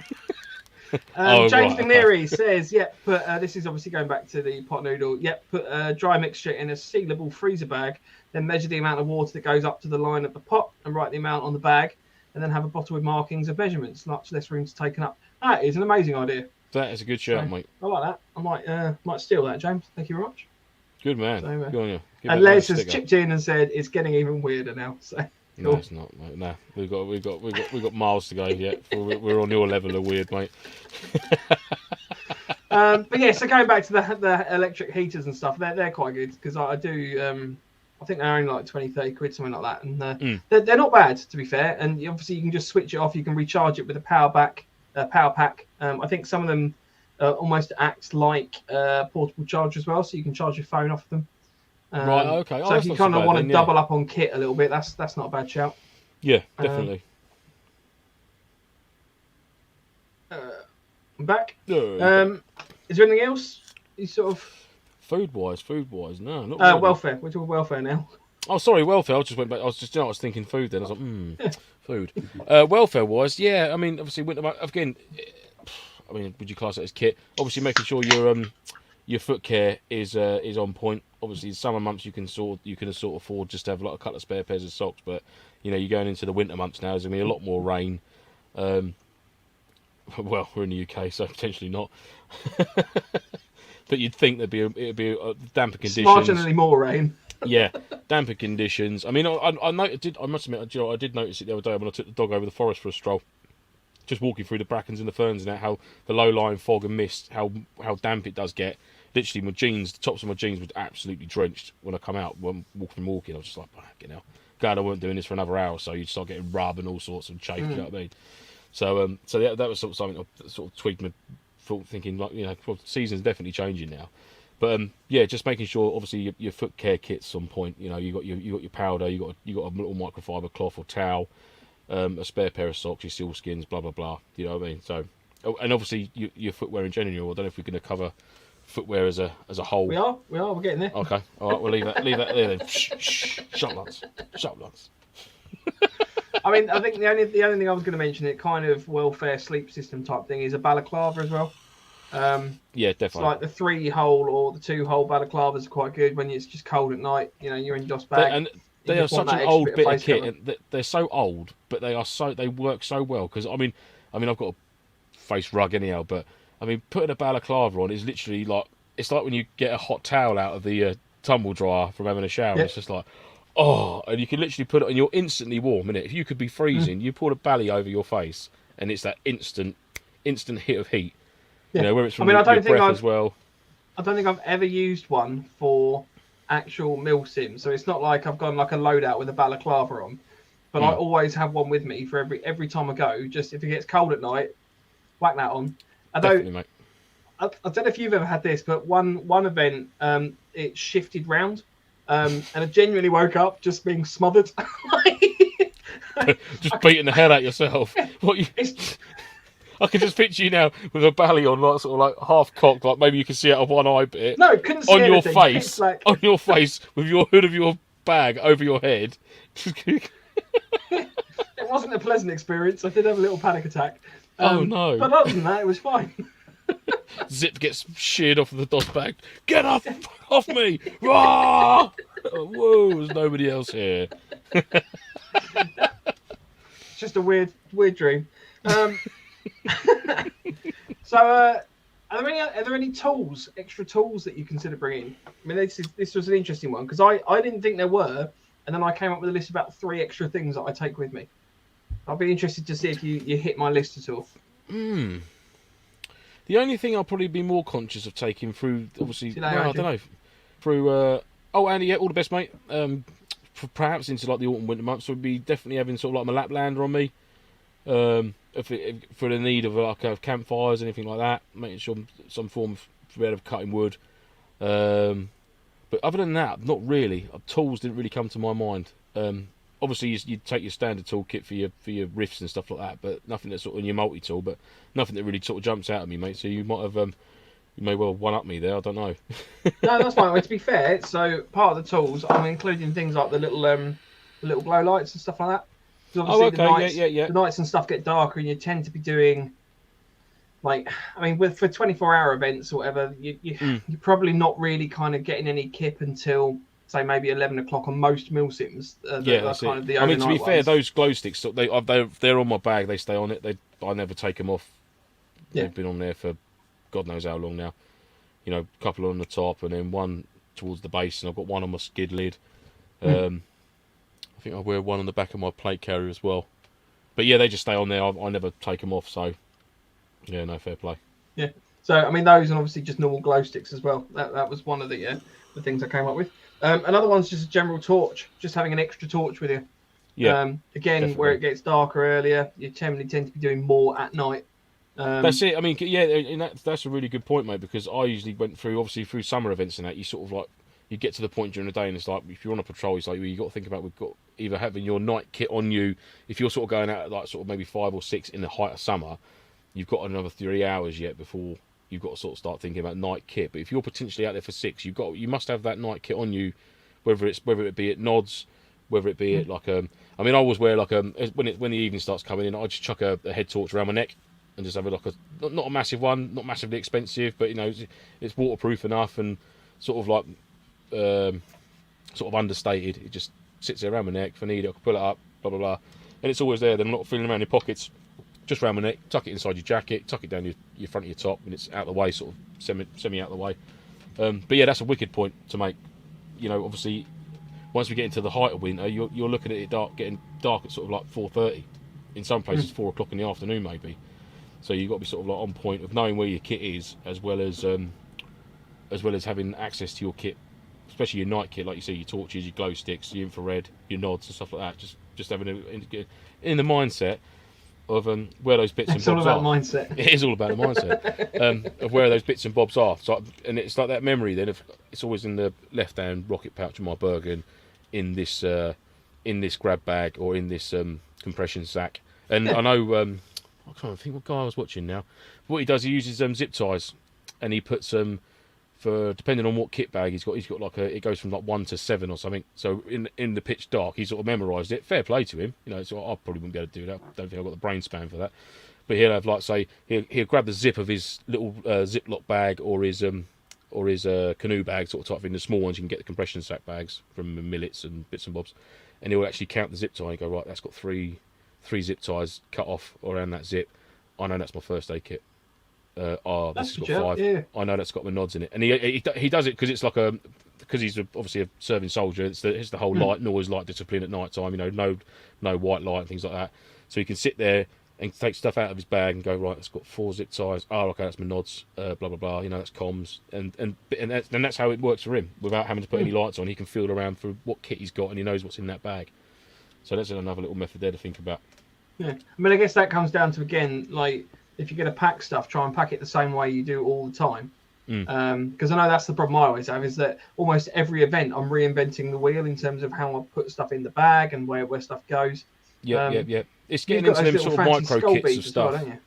S2: James McNeary says, this is obviously going back to the pot noodle. Put a dry mixture in a sealable freezer bag, then measure the amount of water that goes up to the line of the pot and write the amount on the bag, and then have a bottle with markings of measurements, much less room to take up. That is an amazing idea.
S1: That is a good shout, mate.
S2: I like that. I might steal that, James. Thank you very much.
S1: Good man.
S2: So,
S1: Good on you. Give
S2: and
S1: that man a
S2: Les has
S1: sticker.
S2: chipped in and said it's getting even weirder now. So
S1: No,
S2: cool.
S1: it's not, mate. No, we've got miles to go yet. We're on your level of weird, mate.
S2: But yeah, so going back to the electric heaters and stuff, they're quite good because I do. I think they're only like 20-30 quid, something like that, and they're not bad, to be fair. And obviously you can just switch it off. You can recharge it with a power pack. I think some of them almost act like portable charger as well, so you can charge your phone off them.
S1: Right. Okay.
S2: So if you kind of want to double up on kit a little bit, that's not a bad shout.
S1: Yeah, definitely.
S2: I'm back.
S1: No.
S2: Is there anything else? You sort of
S1: Food wise, no, not really.
S2: welfare. We're talking welfare now.
S1: Oh, sorry, welfare. I just went back. I was thinking food. Then I was like, food. Welfare wise, yeah. I mean, obviously, again. I mean, would you class it as kit? Obviously, making sure your foot care is on point. Obviously, in summer months you can sort of afford just to have like a couple of spare pairs of socks. But you're going into the winter months now. There's gonna be a lot more rain. Well, we're in the UK, so potentially not. But you'd think it'd be a damper conditions.
S2: Marginally more rain.
S1: Yeah, damper conditions. I mean, I must admit, I did notice it the other day when I took the dog over the forest for a stroll. Just walking through the brackens and the ferns and that, how the low-lying fog and mist, how damp it does get. Literally, the tops of my jeans were absolutely drenched when I come out. When walking, I was just like, glad I weren't doing this for another hour, so you'd start getting rub and all sorts of chafe. You know what I mean? So, that was sort of something that sort of tweaked my thought, thinking like, well, the season's definitely changing now. But yeah, just making sure, obviously, your foot care kit's on point. You got your powder, you got a little microfiber cloth or towel. A spare pair of socks, your seal skins, blah blah blah. You know what I mean? So, and obviously your footwear in general. I don't know if we're going to cover footwear as a whole.
S2: We are. We're getting there.
S1: Okay, all right. We'll leave that there then. Shh. Shut up, lads.
S2: I mean, I think the only thing I was going to mention, it kind of welfare sleep system type thing, is a balaclava as well.
S1: Yeah, definitely.
S2: It's like the 3-hole or the 2-hole balaclavas are quite good when it's just cold at night. You're in DOS bag.
S1: They are such an old bit of kit, and they're so old, but they work so well. Because I mean, I've got a face rug anyhow, but I mean, putting a balaclava on is literally like it's like when you get a hot towel out of the tumble dryer from having a shower. Yep. It's just like, and you can literally put it, and you're instantly warm. Innit? If you could be freezing, you pour a bally over your face, and it's that instant hit of heat.
S2: Yeah.
S1: Where it's from your breath as well.
S2: I don't think I've ever used one for actual Milsim, so it's not like I've gone like a loadout with a balaclava on, but I always have one with me for every time I go. Just if it gets cold at night, whack that on.
S1: Definitely, mate.
S2: I don't know if you've ever had this, but one event it shifted round, and I genuinely woke up just being smothered.
S1: Just beating the hell out of yourself. I can just picture you now with a bally on, like sort of like half cocked, like maybe you can see out of one eye bit.
S2: No, couldn't see
S1: on
S2: anything.
S1: Your face, on your face, with your hood of your bag over your head.
S2: It wasn't a pleasant experience. I did have a little panic attack.
S1: Oh no!
S2: But other than that, it was fine.
S1: Zip gets sheared off of the DOS bag. Get off me! Rah! Whoa! There's nobody else here.
S2: It's just a weird dream. So, are there any tools, extra tools that you consider bringing? I mean, this was an interesting one because I didn't think there were, and then I came up with a list of about 3 extra things that I take with me. I'll be interested to see if you hit my list at all.
S1: The only thing I'll probably be more conscious of taking through, obviously, I don't know, through. Andy, yeah, all the best, mate. Perhaps into like the autumn winter months would be definitely having sort of like my Laplander on me. If for the need of like campfires, anything like that, making sure some form of cutting wood. But other than that, not really. Tools didn't really come to my mind. Obviously, you take your standard toolkit for your riffs and stuff like that, but nothing that's sort of in your multi-tool, but nothing that really sort of jumps out at me, mate. So you might have, you may well one-up me there. I don't know.
S2: No, that's fine. Well, to be fair, so part of the tools, I'm including things like the little glow lights and stuff like that.
S1: Oh, okay, yeah.
S2: The nights and stuff get darker, and you tend to be doing, like, I mean, for 24-hour events or whatever, you're probably not really kind of getting any kip until, say, maybe 11 o'clock on most Milsims.
S1: That's
S2: kind
S1: it.
S2: of the
S1: I mean, to be fair,
S2: ones.
S1: those glow sticks, they're on my bag. They stay on it. I never take them off.
S2: Yeah.
S1: They've been on there for God knows how long now. A couple on the top, and then one towards the base, and I've got one on my skid lid. I think I wear one on the back of my plate carrier as well. But yeah, they just stay on there. I never take them off, so yeah, no, fair play.
S2: Yeah. So I mean, those and obviously just normal glow sticks as well. That was one of the things I came up with. Another one's just a general torch, just having an extra torch with you.
S1: Yeah.
S2: Again,
S1: definitely.
S2: where it gets darker earlier, you generally tend to be doing more at night.
S1: That's it. I mean, yeah, and that's a really good point, mate. Because I usually went through summer events and that. You sort of like you get to the point during the day, and it's like if you're on a patrol, it's like you got to think about we've got either having your night kit on you. If you're sort of going out at like sort of maybe 5 or 6 in the height of summer, you've got another 3 hours yet before you've got to sort of start thinking about night kit. But if you're potentially out there for 6, you must have that night kit on you, whether it be at nods, whether it be at like I mean, I always wear like when the evening starts coming in, I just chuck a head torch around my neck and just have not a massive one, not massively expensive, but it's waterproof enough and sort of like sort of understated. It just sits there around my neck. If I need it, I can pull it up, blah blah blah, and it's always there. Then I'm not feeling around your pockets. Just around my neck, tuck it inside your jacket, tuck it down your front of your top, and it's out of the way, sort of semi out of the way. But yeah, that's a wicked point to make. Obviously, once we get into the height of winter, you're looking at it getting dark at sort of like 4:30. In some places, 4 o'clock in the afternoon, maybe. So you've got to be sort of like on point of knowing where your kit is, as well as having access to your kit, especially your night kit, like you say, your torches, your glow sticks, your infrared, your nods, and stuff like that. Just having in the mindset of where those bits and bobs are.
S2: It's all about mindset.
S1: It is all about the mindset of where those bits and bobs are. So, and it's like that memory then of it's always in the left-hand rocket pouch of my Bergen, in this grab bag or in this compression sack. And I know I can't think what guy I was watching now. What he does, he uses zip ties, and he puts for depending on what kit bag he's got like it goes from like 1 to 7 or something. So in the pitch dark, he sort of memorised it. Fair play to him, So I probably wouldn't be able to do that. Don't think I've got the brain span for that. But he'll have like say he'll grab the zip of his little Ziploc bag or his canoe bag sort of type thing. The small ones you can get the compression sack bags from Millets and bits and bobs, and he'll actually count the zip tie and go, right, that's got three zip ties cut off around that zip. I know that's my first aid kit. This has got 5. Yeah. I know that's got my nods in it, and he does it because it's like because he's obviously a serving soldier. It's the whole noise light discipline at night time. No white light and things like that. So he can sit there and take stuff out of his bag and go, right, it's got 4 zip ties. Oh, okay, that's my nods. Blah blah blah. That's comms, and that's how it works for him without having to put any lights on. He can feel around for what kit he's got, and he knows what's in that bag. So that's another little method there to think about.
S2: Yeah, I mean, I guess that comes down to, again, like, if you're going to pack stuff, try and pack it the same way you do all the time. Because I know that's the problem I always have, is that almost every event I'm reinventing the wheel in terms of how I put stuff in the bag and where stuff goes.
S1: Yeah. It's getting into them sort of micro kits of stuff.
S2: Well, don't you?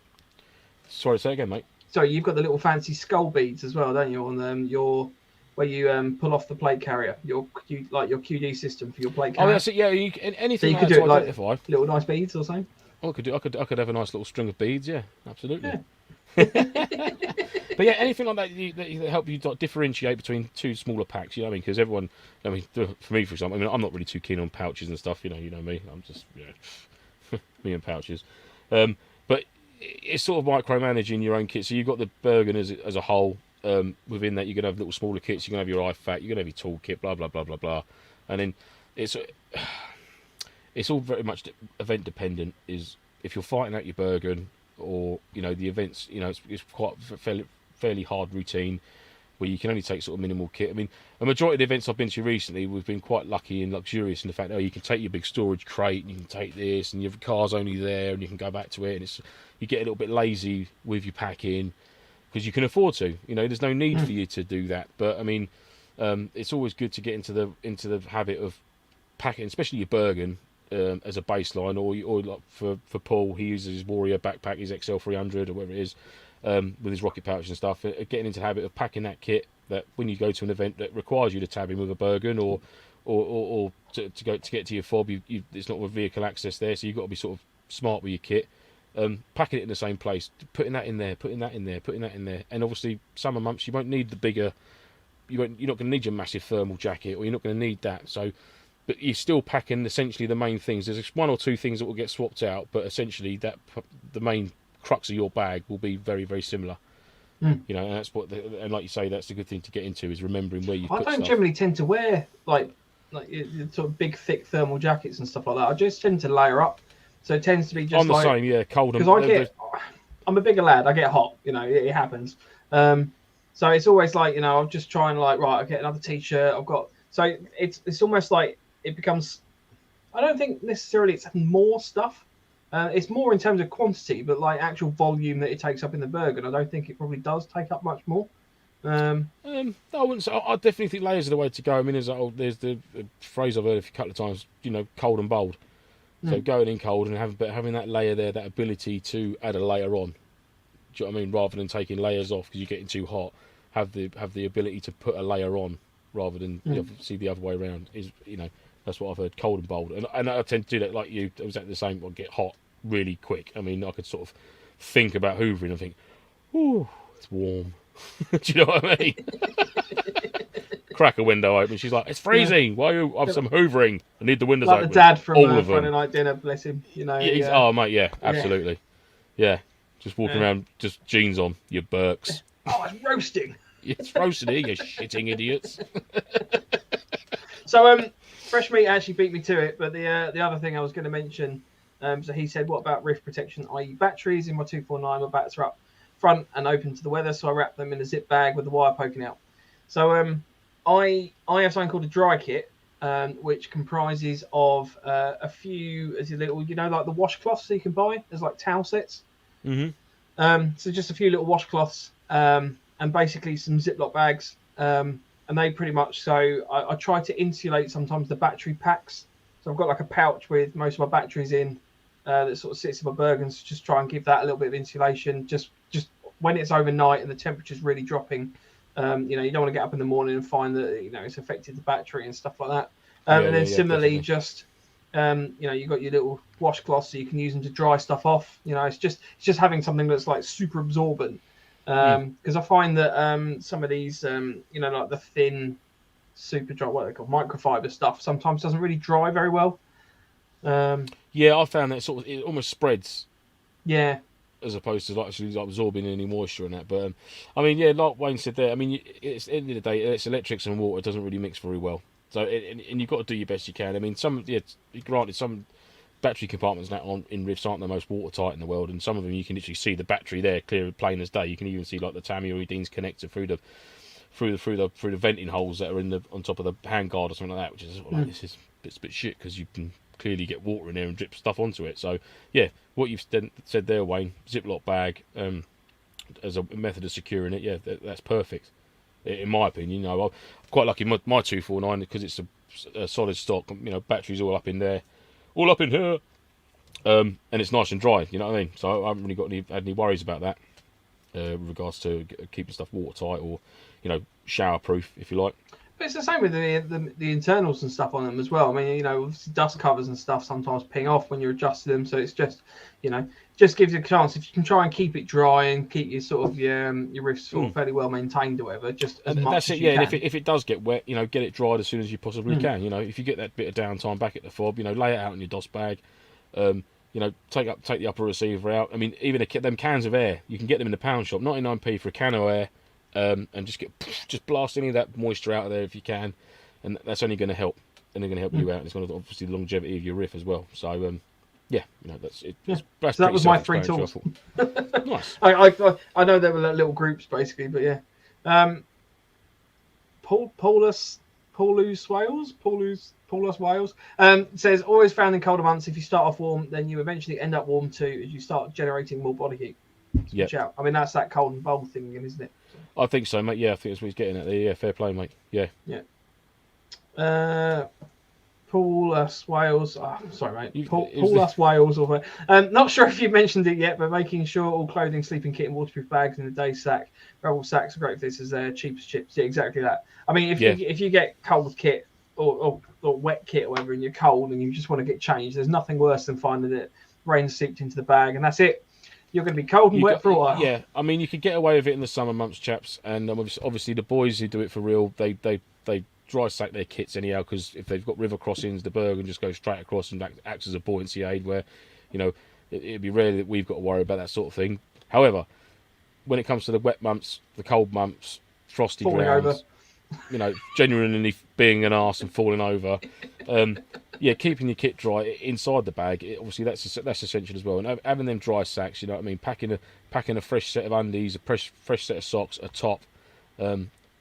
S1: Sorry, say again, mate.
S2: Sorry, you've got the little fancy skull beads as well, don't you? On your where you pull off the plate carrier, your QD system for your plate carrier.
S1: Oh, that's it. Yeah, anything.
S2: So you could do it like little nice beads or something.
S1: I could have a nice little string of beads. Yeah, absolutely. Yeah. But yeah, anything like that that help you differentiate between 2 smaller packs. You know what I mean? Because everyone, for me, for example, I'm not really too keen on pouches and stuff. You know me. I'm just me and pouches. But it's sort of micromanaging your own kit. So you've got the Bergen as a whole. Within that, you're gonna have little smaller kits. You're gonna have your IFAK. You're gonna have your toolkit. Blah blah blah blah blah. And then it's all very much event dependent. Is if you're fighting out your Bergen, or the events, it's quite fairly hard routine where you can only take sort of minimal kit. I mean, a majority of the events I've been to recently, we've been quite lucky and luxurious in the fact that you can take your big storage crate and you can take this, and your car's only there, and you can go back to it, and you get a little bit lazy with your packing because you can afford to. There's no need for you to do that. But I mean, it's always good to get into the habit of packing, especially your Bergen. As a baseline, or like for Paul, he uses his Warrior backpack, his XL 300 or whatever it is, with his rocket pouch and stuff. Getting into the habit of packing that kit that when you go to an event that requires you to tab in with a Bergen or to get to your fob, it's not with vehicle access there, so you've got to be sort of smart with your kit. Packing it in the same place, putting that in there, and obviously summer months you won't need the bigger. You're not going to need your massive thermal jacket, or you're not going to need that. So. But you're still packing essentially the main things. There's 1 or 2 things that will get swapped out, but essentially the main crux of your bag will be very, very similar. You know, and that's what, and like you say, that's the good thing to get into is remembering where you've
S2: I
S1: put
S2: don't
S1: stuff.
S2: generally tend to wear like sort of big, thick thermal jackets and stuff like that. I just tend to layer up, so it tends to be just
S1: I'm the
S2: like
S1: same, yeah. Cold and
S2: because I'm a bigger lad. I get hot, you know, it happens. So it's always like, you know, I'll just try and like, right, I get another t-shirt. I've got, so it's almost like it becomes. I don't think necessarily it's more stuff. It's more in terms of quantity, but like actual volume that it takes up in the burger. And I don't think it probably does take up much more.
S1: I wouldn't say. I definitely think layers are the way to go. I mean, there's the phrase I've heard a couple of times. You know, cold and bold. So going in cold and having that layer there, that ability to add a layer on. Do you know what I mean? Rather than taking layers off because you're getting too hot, have the ability to put a layer on rather than see the other way around. Is, you know, that's what I've heard. Cold and bold, and I tend to do that like you. I was at the same. I get hot really quick. I mean, I could sort of think about hoovering and think, "Ooh, it's warm." Do you know what I mean? Crack a window open. She's like, "It's freezing. Why are you have some hoovering? I need the windows
S2: like
S1: open."
S2: the dad from
S1: all of
S2: Friday
S1: them.
S2: Night Dinner, bless him. You know.
S1: Yeah, oh mate, yeah, absolutely. Yeah, just walking around, just jeans on, you Burks.
S2: Oh, it's roasting.
S1: It's roasted here, you shitting idiots.
S2: So fresh meat actually beat me to it, but the other thing I was going to mention, so he said, what about rift protection, i.e. batteries? In my 249, my bats are up front and open to the weather, so I wrap them in a zip bag with the wire poking out. So I have something called a dry kit, which comprises of a few, as a little, you know, like the washcloths that you can buy. There's like towel sets. So just a few little washcloths, and basically some Ziploc bags. And they pretty much, so I try to insulate sometimes the battery packs. So I've got like a pouch with most of my batteries in that sort of sits in my Bergens, just try and give that a little bit of insulation. Just when it's overnight and the temperature's really dropping, you know, you don't want to get up in the morning and find that, you know, it's affected the battery and stuff like that. And then similarly, definitely. You know, you've got your little washcloths so you can use them to dry stuff off. You know, it's just having something that's like super absorbent. Because I find that some of these, you know, like the thin, super dry, what they call microfiber stuff, sometimes doesn't really dry very well.
S1: Yeah, I found that sort of it almost spreads.
S2: Yeah.
S1: As opposed to actually absorbing any moisture in that, but I mean, yeah, like Wayne said there. I mean, it's at the end of the day, it's electrics and water. It doesn't really mix very well. So, and you've got to do your best you can. I mean, granted, some battery compartments now in rifts aren't the most watertight in the world, and some of them you can literally see the battery there, clear, plain as day. You can even see like the Tammy or Dean's connector through the venting holes that are on top of the handguard or something like that, which is sort of like, this is a bit shit because you can clearly get water in there and drip stuff onto it. So yeah, what you've said there, Wayne, Ziploc bag as a method of securing it, yeah, that's perfect in my opinion. You know, I'm quite lucky my 249 because it's a solid stock. You know, batteries all up in there, all up in here, and it's nice and dry. You know what I mean? So I haven't really had any worries about that with regards to keeping stuff watertight or, you know, shower proof if you like.
S2: But it's the same with the internals and stuff on them as well. I mean, you know, obviously dust covers and stuff sometimes ping off when you're adjusting them. So it's just, you know, just gives you a chance. If you can try and keep it dry and keep your sort of your rifts sort of fairly well maintained or whatever, just as much as you can.
S1: And if it does get wet, you know, get it dried as soon as you possibly can. You know, if you get that bit of downtime back at the fob, you know, lay it out in your DOS bag. You know, take the upper receiver out. I mean, even them cans of air, you can get them in the pound shop, 99p for a can of air. And just blast any of that moisture out of there if you can, and that's only going to help. And they're going to help you out. And it's going to obviously the longevity of your riff as well. So yeah, you know, that's it.
S2: Yeah. So that was my 3 tools.
S1: Nice.
S2: I know they were like little groups basically, but yeah. Paulus Wales says, always found in colder months, if you start off warm, then you eventually end up warm too as you start generating more body heat. Yeah, I mean that's that cold and bold thing again, isn't it?
S1: I think so, mate. Yeah, I think that's what he's getting at there. Yeah, fair play, mate. Yeah.
S2: Paulus Wales. Oh, sorry, mate. Paulus Wales. Not sure if you've mentioned it yet, but making sure all clothing, sleeping kit, and waterproof bags in the day sack. Rebel sacks are great for this as they're cheap as chips. Yeah, exactly that. I mean, if you get cold kit or wet kit or whatever, and you're cold and you just want to get changed, there's nothing worse than finding it rain seeped into the bag, and that's it. You're going to be cold and wet for a while.
S1: Yeah, I mean, you could get away with it in the summer months, chaps. And obviously, the boys who do it for real, they dry sack their kits anyhow, because if they've got river crossings, the Bergen just goes straight across and acts as a buoyancy aid. Where, you know, it'd be rare that we've got to worry about that sort of thing. However, when it comes to the wet months, the cold months, frosty
S2: Falling
S1: grounds,
S2: over.
S1: you know, genuinely being an arse and falling over. Yeah, keeping your kit dry inside the bag, obviously that's essential as well. And having them dry sacks, you know what I mean, packing a fresh set of undies, a fresh set of socks, a top,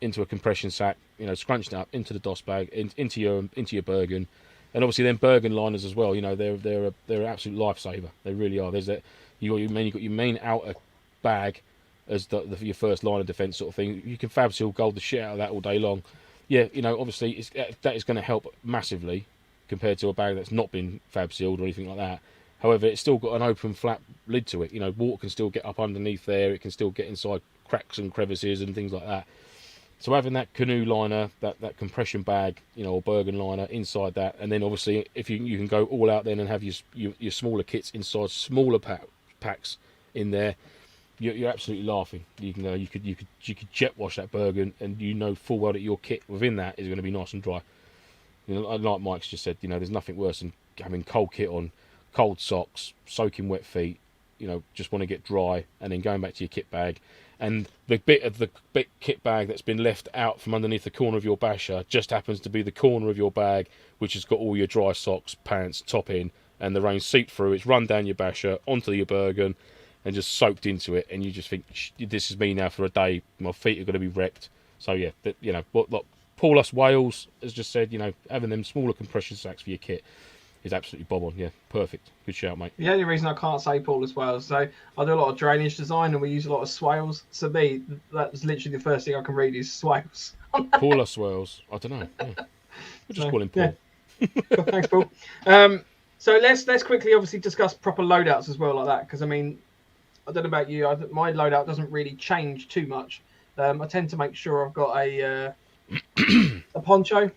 S1: into a compression sack, you know, scrunching it up into the DOS bag, into your Bergen, and obviously then Bergen liners as well. You know, they're an absolute lifesaver. They really are. There's that you got your main outer bag as your first line of defence sort of thing. You can fab seal gold the shit out of that all day long. Yeah, you know, obviously that is going to help massively compared to a bag that's not been fab sealed or anything like that. However, it's still got an open flap lid to it. You know, water can still get up underneath there. It can still get inside cracks and crevices and things like that. So having that canoe liner, that compression bag, you know, or Bergen liner inside that, and then obviously if you can go all out then and have your smaller kits inside smaller packs in there, you're absolutely laughing. You could jet wash that Bergen, and you know full well that your kit within that is going to be nice and dry. You know, like Mike's just said, you know, there's nothing worse than having cold kit on, cold socks, soaking wet feet. You know, just want to get dry, and then going back to your kit bag, and the bit of the kit bag that's been left out from underneath the corner of your basher just happens to be the corner of your bag which has got all your dry socks, pants, top in, and the rain seeped through. It's run down your basher onto your Bergen and just soaked into it, and you just think, this is me now for a day. My feet are going to be wrecked. So yeah, you know, what Paulus Wales has just said, you know, having them smaller compression sacks for your kit is absolutely bob on. Yeah, perfect. Good shout, mate.
S2: The only reason I can't say Paulus Wales, so I do a lot of drainage design and we use a lot of swales. To me, that was literally the first thing I can read is swales.
S1: Paulus Wales. I don't know. Yeah. We'll just call him Paul.
S2: Yeah. Cool, thanks, Paul. So let's quickly obviously discuss proper loadouts as well, like that, because I mean, I don't know about you, my loadout doesn't really change too much. I tend to make sure I've got a poncho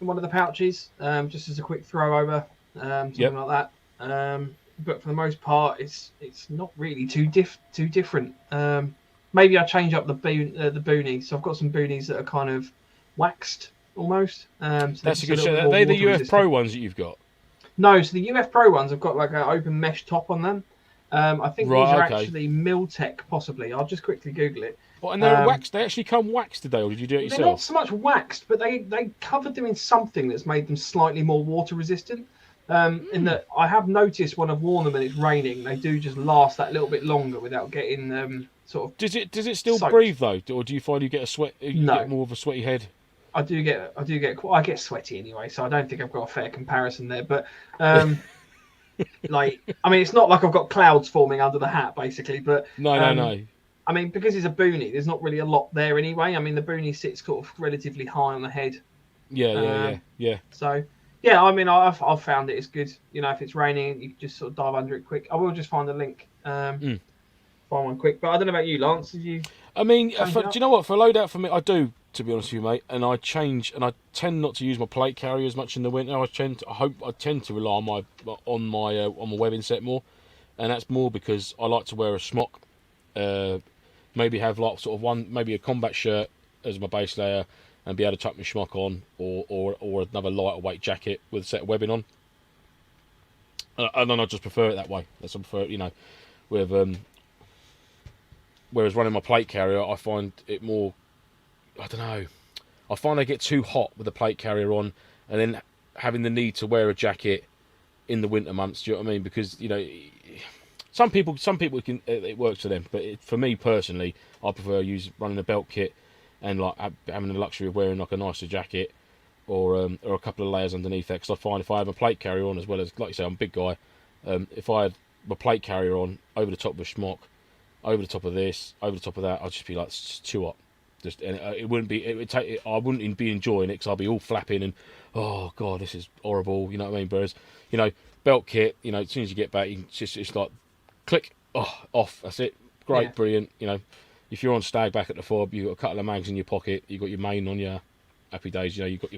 S2: in one of the pouches, just as a quick throw over, something like that. But for the most part, it's not really too different. Maybe I change up the boonie. So I've got some boonies that are kind of waxed almost. So
S1: that's a good shout. Are they the UF Pro ones that you've got?
S2: No, so the UF Pro ones have got like an open mesh top on them. I think these are actually Miltech, possibly. I'll just quickly Google it.
S1: Well, and they're waxed. They actually come waxed today, or did you do it yourself?
S2: They're not so much waxed, but they covered them in something that's made them slightly more water resistant. In that I have noticed when I've worn them and it's raining, they do just last that little bit longer without getting sort of.
S1: Does it still
S2: soaked.
S1: breathe though, or do you find you get a sweat?
S2: No.
S1: Get more of a sweaty head.
S2: I get sweaty anyway, so I don't think I've got a fair comparison there. But like, I mean, it's not like I've got clouds forming under the hat, basically. But
S1: no.
S2: I mean, because it's a boonie, there's not really a lot there anyway. I mean, the boonie sits sort of relatively high on the head.
S1: Yeah.
S2: So, yeah, I mean, I've found it's good. You know, if it's raining, you can just sort of dive under it quick. I will just find the link. Find one quick. But I don't know about you, Lance. Did you?
S1: I mean, do you know what? For a loadout for me, I do, to be honest with you, mate. And I tend not to use my plate carrier as much in the winter. I tend to rely on my webbing set more, and that's more because I like to wear a smock. Maybe have like sort of maybe a combat shirt as my base layer, and be able to tuck my schmuck on, or another lighter weight jacket with a set of webbing on. And then I just prefer it that way. That's I prefer, you know, with whereas running my plate carrier, I find it more, I don't know, I find I get too hot with the plate carrier on, and then having the need to wear a jacket in the winter months. Do you know what I mean? Because, you know, some people can, it works for them, but for me personally, I prefer running a belt kit and like having the luxury of wearing like a nicer jacket or a couple of layers underneath that. Because I find if I have a plate carrier on, as well as, like you say, I'm a big guy, if I had my plate carrier on over the top of a schmock, over the top of this, over the top of that, I'd just be like, it's too hot. And it wouldn't be. It would take. I wouldn't be enjoying it because I'd be all flapping and, oh god, this is horrible. You know what I mean? Whereas, you know, belt kit. You know, as soon as you get back, it's like, click, off. That's it. Great, yeah. Brilliant. You know, if you're on stag back at the fob, you've got a couple of mags in your pocket. You've got your main on your happy days. You know, you've got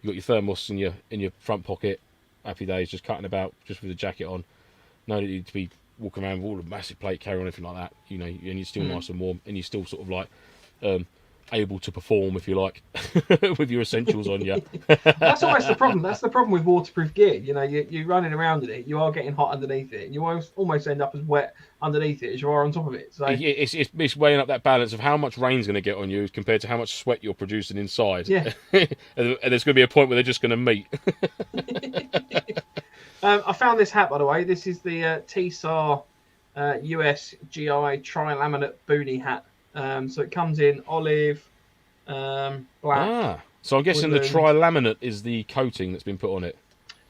S1: your thermos in your front pocket. Happy days, just cutting about, just with the jacket on. No need to be walking around with all the massive plate carrier or anything like that. You know, and you're still nice and warm, and you're still sort of like. able to perform, if you like, with your essentials on you.
S2: That's almost the problem. That's the problem with waterproof gear. You know, you're running around in it. You are getting hot underneath it. You almost end up as wet underneath it as you are on top of it. So
S1: It's weighing up that balance of how much rain's going to get on you compared to how much sweat you're producing inside.
S2: yeah.
S1: and there's going to be a point where they're just going to meet.
S2: I found this hat, by the way. This is the TSAR US GI tri-laminate boonie hat. So it comes in olive, black.
S1: So I'm guessing
S2: woodland.
S1: the tri-laminate is the coating that's been put on it.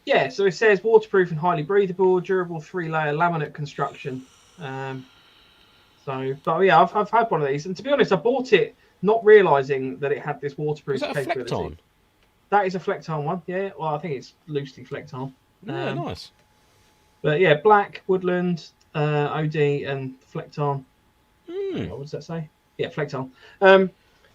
S2: Yeah, so it says waterproof and highly breathable, durable 3-layer laminate construction. But yeah, I've had one of these, and to be honest, I bought it not realizing that it had this waterproof
S1: Is that a
S2: capability.
S1: Flecton?
S2: That is a Flecton one. Yeah, well, I think it's loosely Flecton.
S1: Yeah, nice.
S2: But yeah, black, woodland, OD, and Flecton. What does that say? Yeah, Flecton.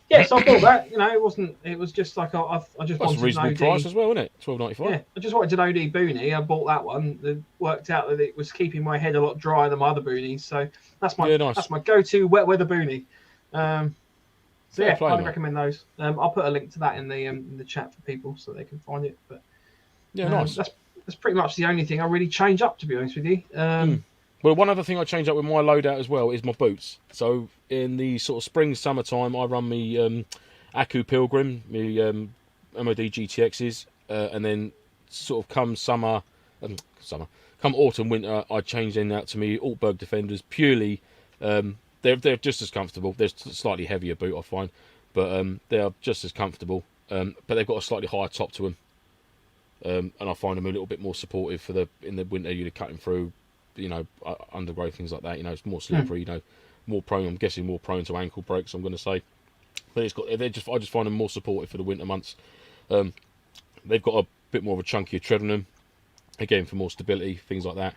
S2: Yeah, so I bought that. You know, it wasn't. It was just like I just
S1: That's
S2: wanted
S1: a reasonable
S2: an OD.
S1: price as well, isn't it? $12.95.
S2: Yeah, I just wanted an OD boonie. I bought that one. It worked out that it was keeping my head a lot drier than my other boonies. So that's my
S1: nice.
S2: that's my go-to wet weather boonie. So yeah,
S1: play,
S2: I'd
S1: mate.
S2: recommend those. I'll put a link to that in the chat for people so they can find it. But
S1: Yeah, nice.
S2: That's pretty much the only thing I really change up, to be honest with you.
S1: Well, one other thing I changed up with my loadout as well is my boots. So in the sort of spring, summertime, I run me Aku Pilgrim, me MOD GTXs, and then sort of come come autumn, winter, I change them out to me Altberg Defenders purely. They're just as comfortable. They're slightly heavier boot, I find, but they are just as comfortable. But they've got a slightly higher top to them, and I find them a little bit more supportive in the winter. You're cutting through, you know, undergrowth, things like that. You know, it's more slippery. You know, more prone. I'm guessing more prone to ankle breaks, I'm going to say. But I just find them more supportive for the winter months. They've got a bit more of a chunkier tread on them, again for more stability, things like that.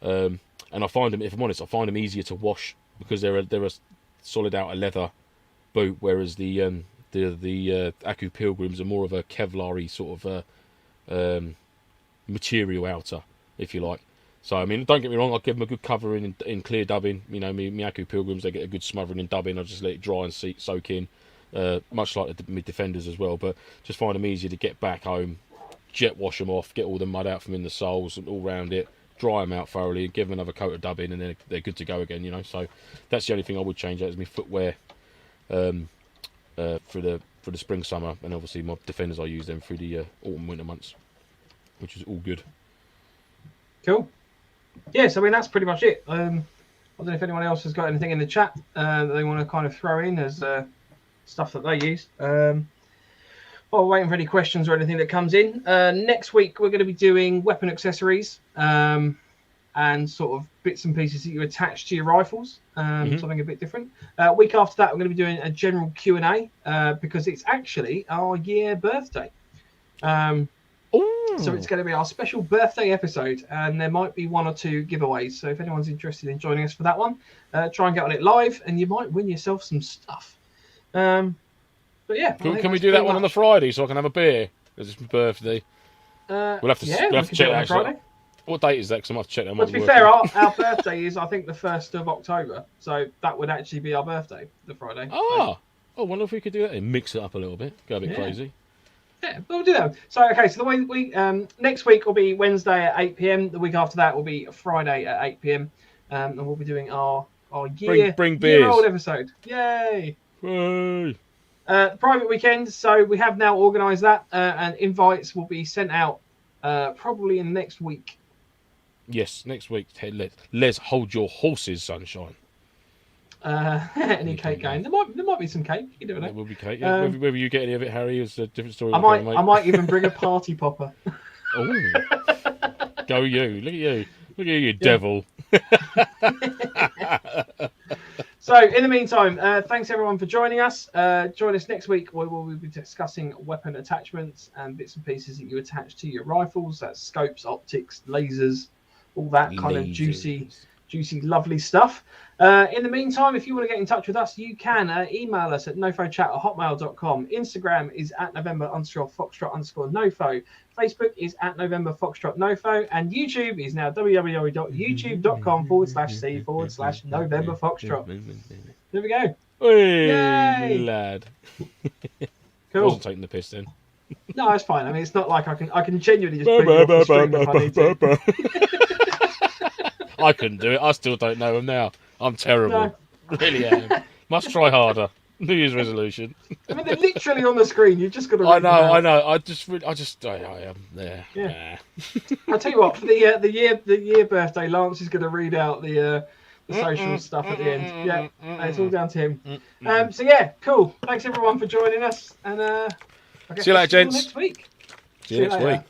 S1: And I find them, if I'm honest, I find them easier to wash because they're a solid outer leather boot, whereas the Aku Pilgrims are more of a Kevlar-y sort of material outer, if you like. So, I mean, don't get me wrong, I'll give them a good covering in clear dubbing. You know, me Aku Pilgrims, they get a good smothering in dubbing. I'll just let it dry and soak in, much like the mid defenders as well. But just find them easier to get back home, jet wash them off, get all the mud out from in the soles and all round it, dry them out thoroughly, and give them another coat of dubbing, and then they're good to go again. You know, so that's the only thing I would change out is my footwear for the spring, summer, and obviously my defenders. I use them through the autumn, winter months, which is all good.
S2: Cool. Yes, I mean that's pretty much it. I don't know if anyone else has got anything in the chat that they want to kind of throw in as stuff that they use. While we're waiting for any questions or anything that comes in, next week we're going to be doing weapon accessories and sort of bits and pieces that you attach to your rifles, something a bit different. Week after that, we're going to be doing a general Q&A because it's actually our year birthday. So it's going to be our special birthday episode, and there might be one or two giveaways. So if anyone's interested in joining us for that one, try and get on it live, and you might win yourself some stuff. But yeah,
S1: can we do that one on the Friday so I can have a beer? Because it's my birthday. We'll have to check that actually. What date is that? Because I might have to check that.
S2: Well, to be fair, our birthday is I think the 1st of October, so that would actually be our birthday, the Friday.
S1: I wonder if we could do that and mix it up a little bit, go a bit crazy.
S2: Yeah, we'll do that. So, okay, so the way we next week will be Wednesday at 8 p.m. The week after that will be Friday at 8 p.m. And we'll be doing our
S1: bring beers.
S2: Year-old episode. Yay!
S1: Yay!
S2: Private weekend. So we have now organised that, and invites will be sent out probably in next week.
S1: Yes, next week. Les, hold your horses, sunshine.
S2: Any cake going? There might be some cake. You never know.
S1: There will be cake. Yeah. Whether you get any of it, Harry, is a different story.
S2: I might even bring a party popper.
S1: Oh, go you! Look at you! Look at you, devil!
S2: So, in the meantime, thanks everyone for joining us. Join us next week where we'll be discussing weapon attachments and bits and pieces that you attach to your rifles. That's scopes, optics, lasers, all that kind of juicy, lovely stuff. In the meantime, if you want to get in touch with us, you can email us at nofochat@hotmail.com. Instagram is at November_Foxtrot_Nofo. Facebook is at November Foxtrot Nofo. And YouTube is now www.youtube.com/C/November Foxtrot. There we go.
S1: Hey,
S2: Yay!
S1: lad. I
S2: Cool.
S1: wasn't taking the piss then.
S2: No, it's fine. I mean, it's not like I can genuinely just put you off the stream if I need to.
S1: I couldn't do it. I still don't know him now. I'm terrible.
S2: No.
S1: Really am. Must try harder. New Year's resolution.
S2: I mean, they're literally on the screen. You've just got to.
S1: I know. I am there.
S2: Yeah. I'll tell you what. For the year birthday, Lance is going to read out the social stuff at the end. Yeah, it's all down to him. So yeah, cool. Thanks everyone for joining us, and I guess
S1: See you later, gents.
S2: Next week.
S1: See you next week.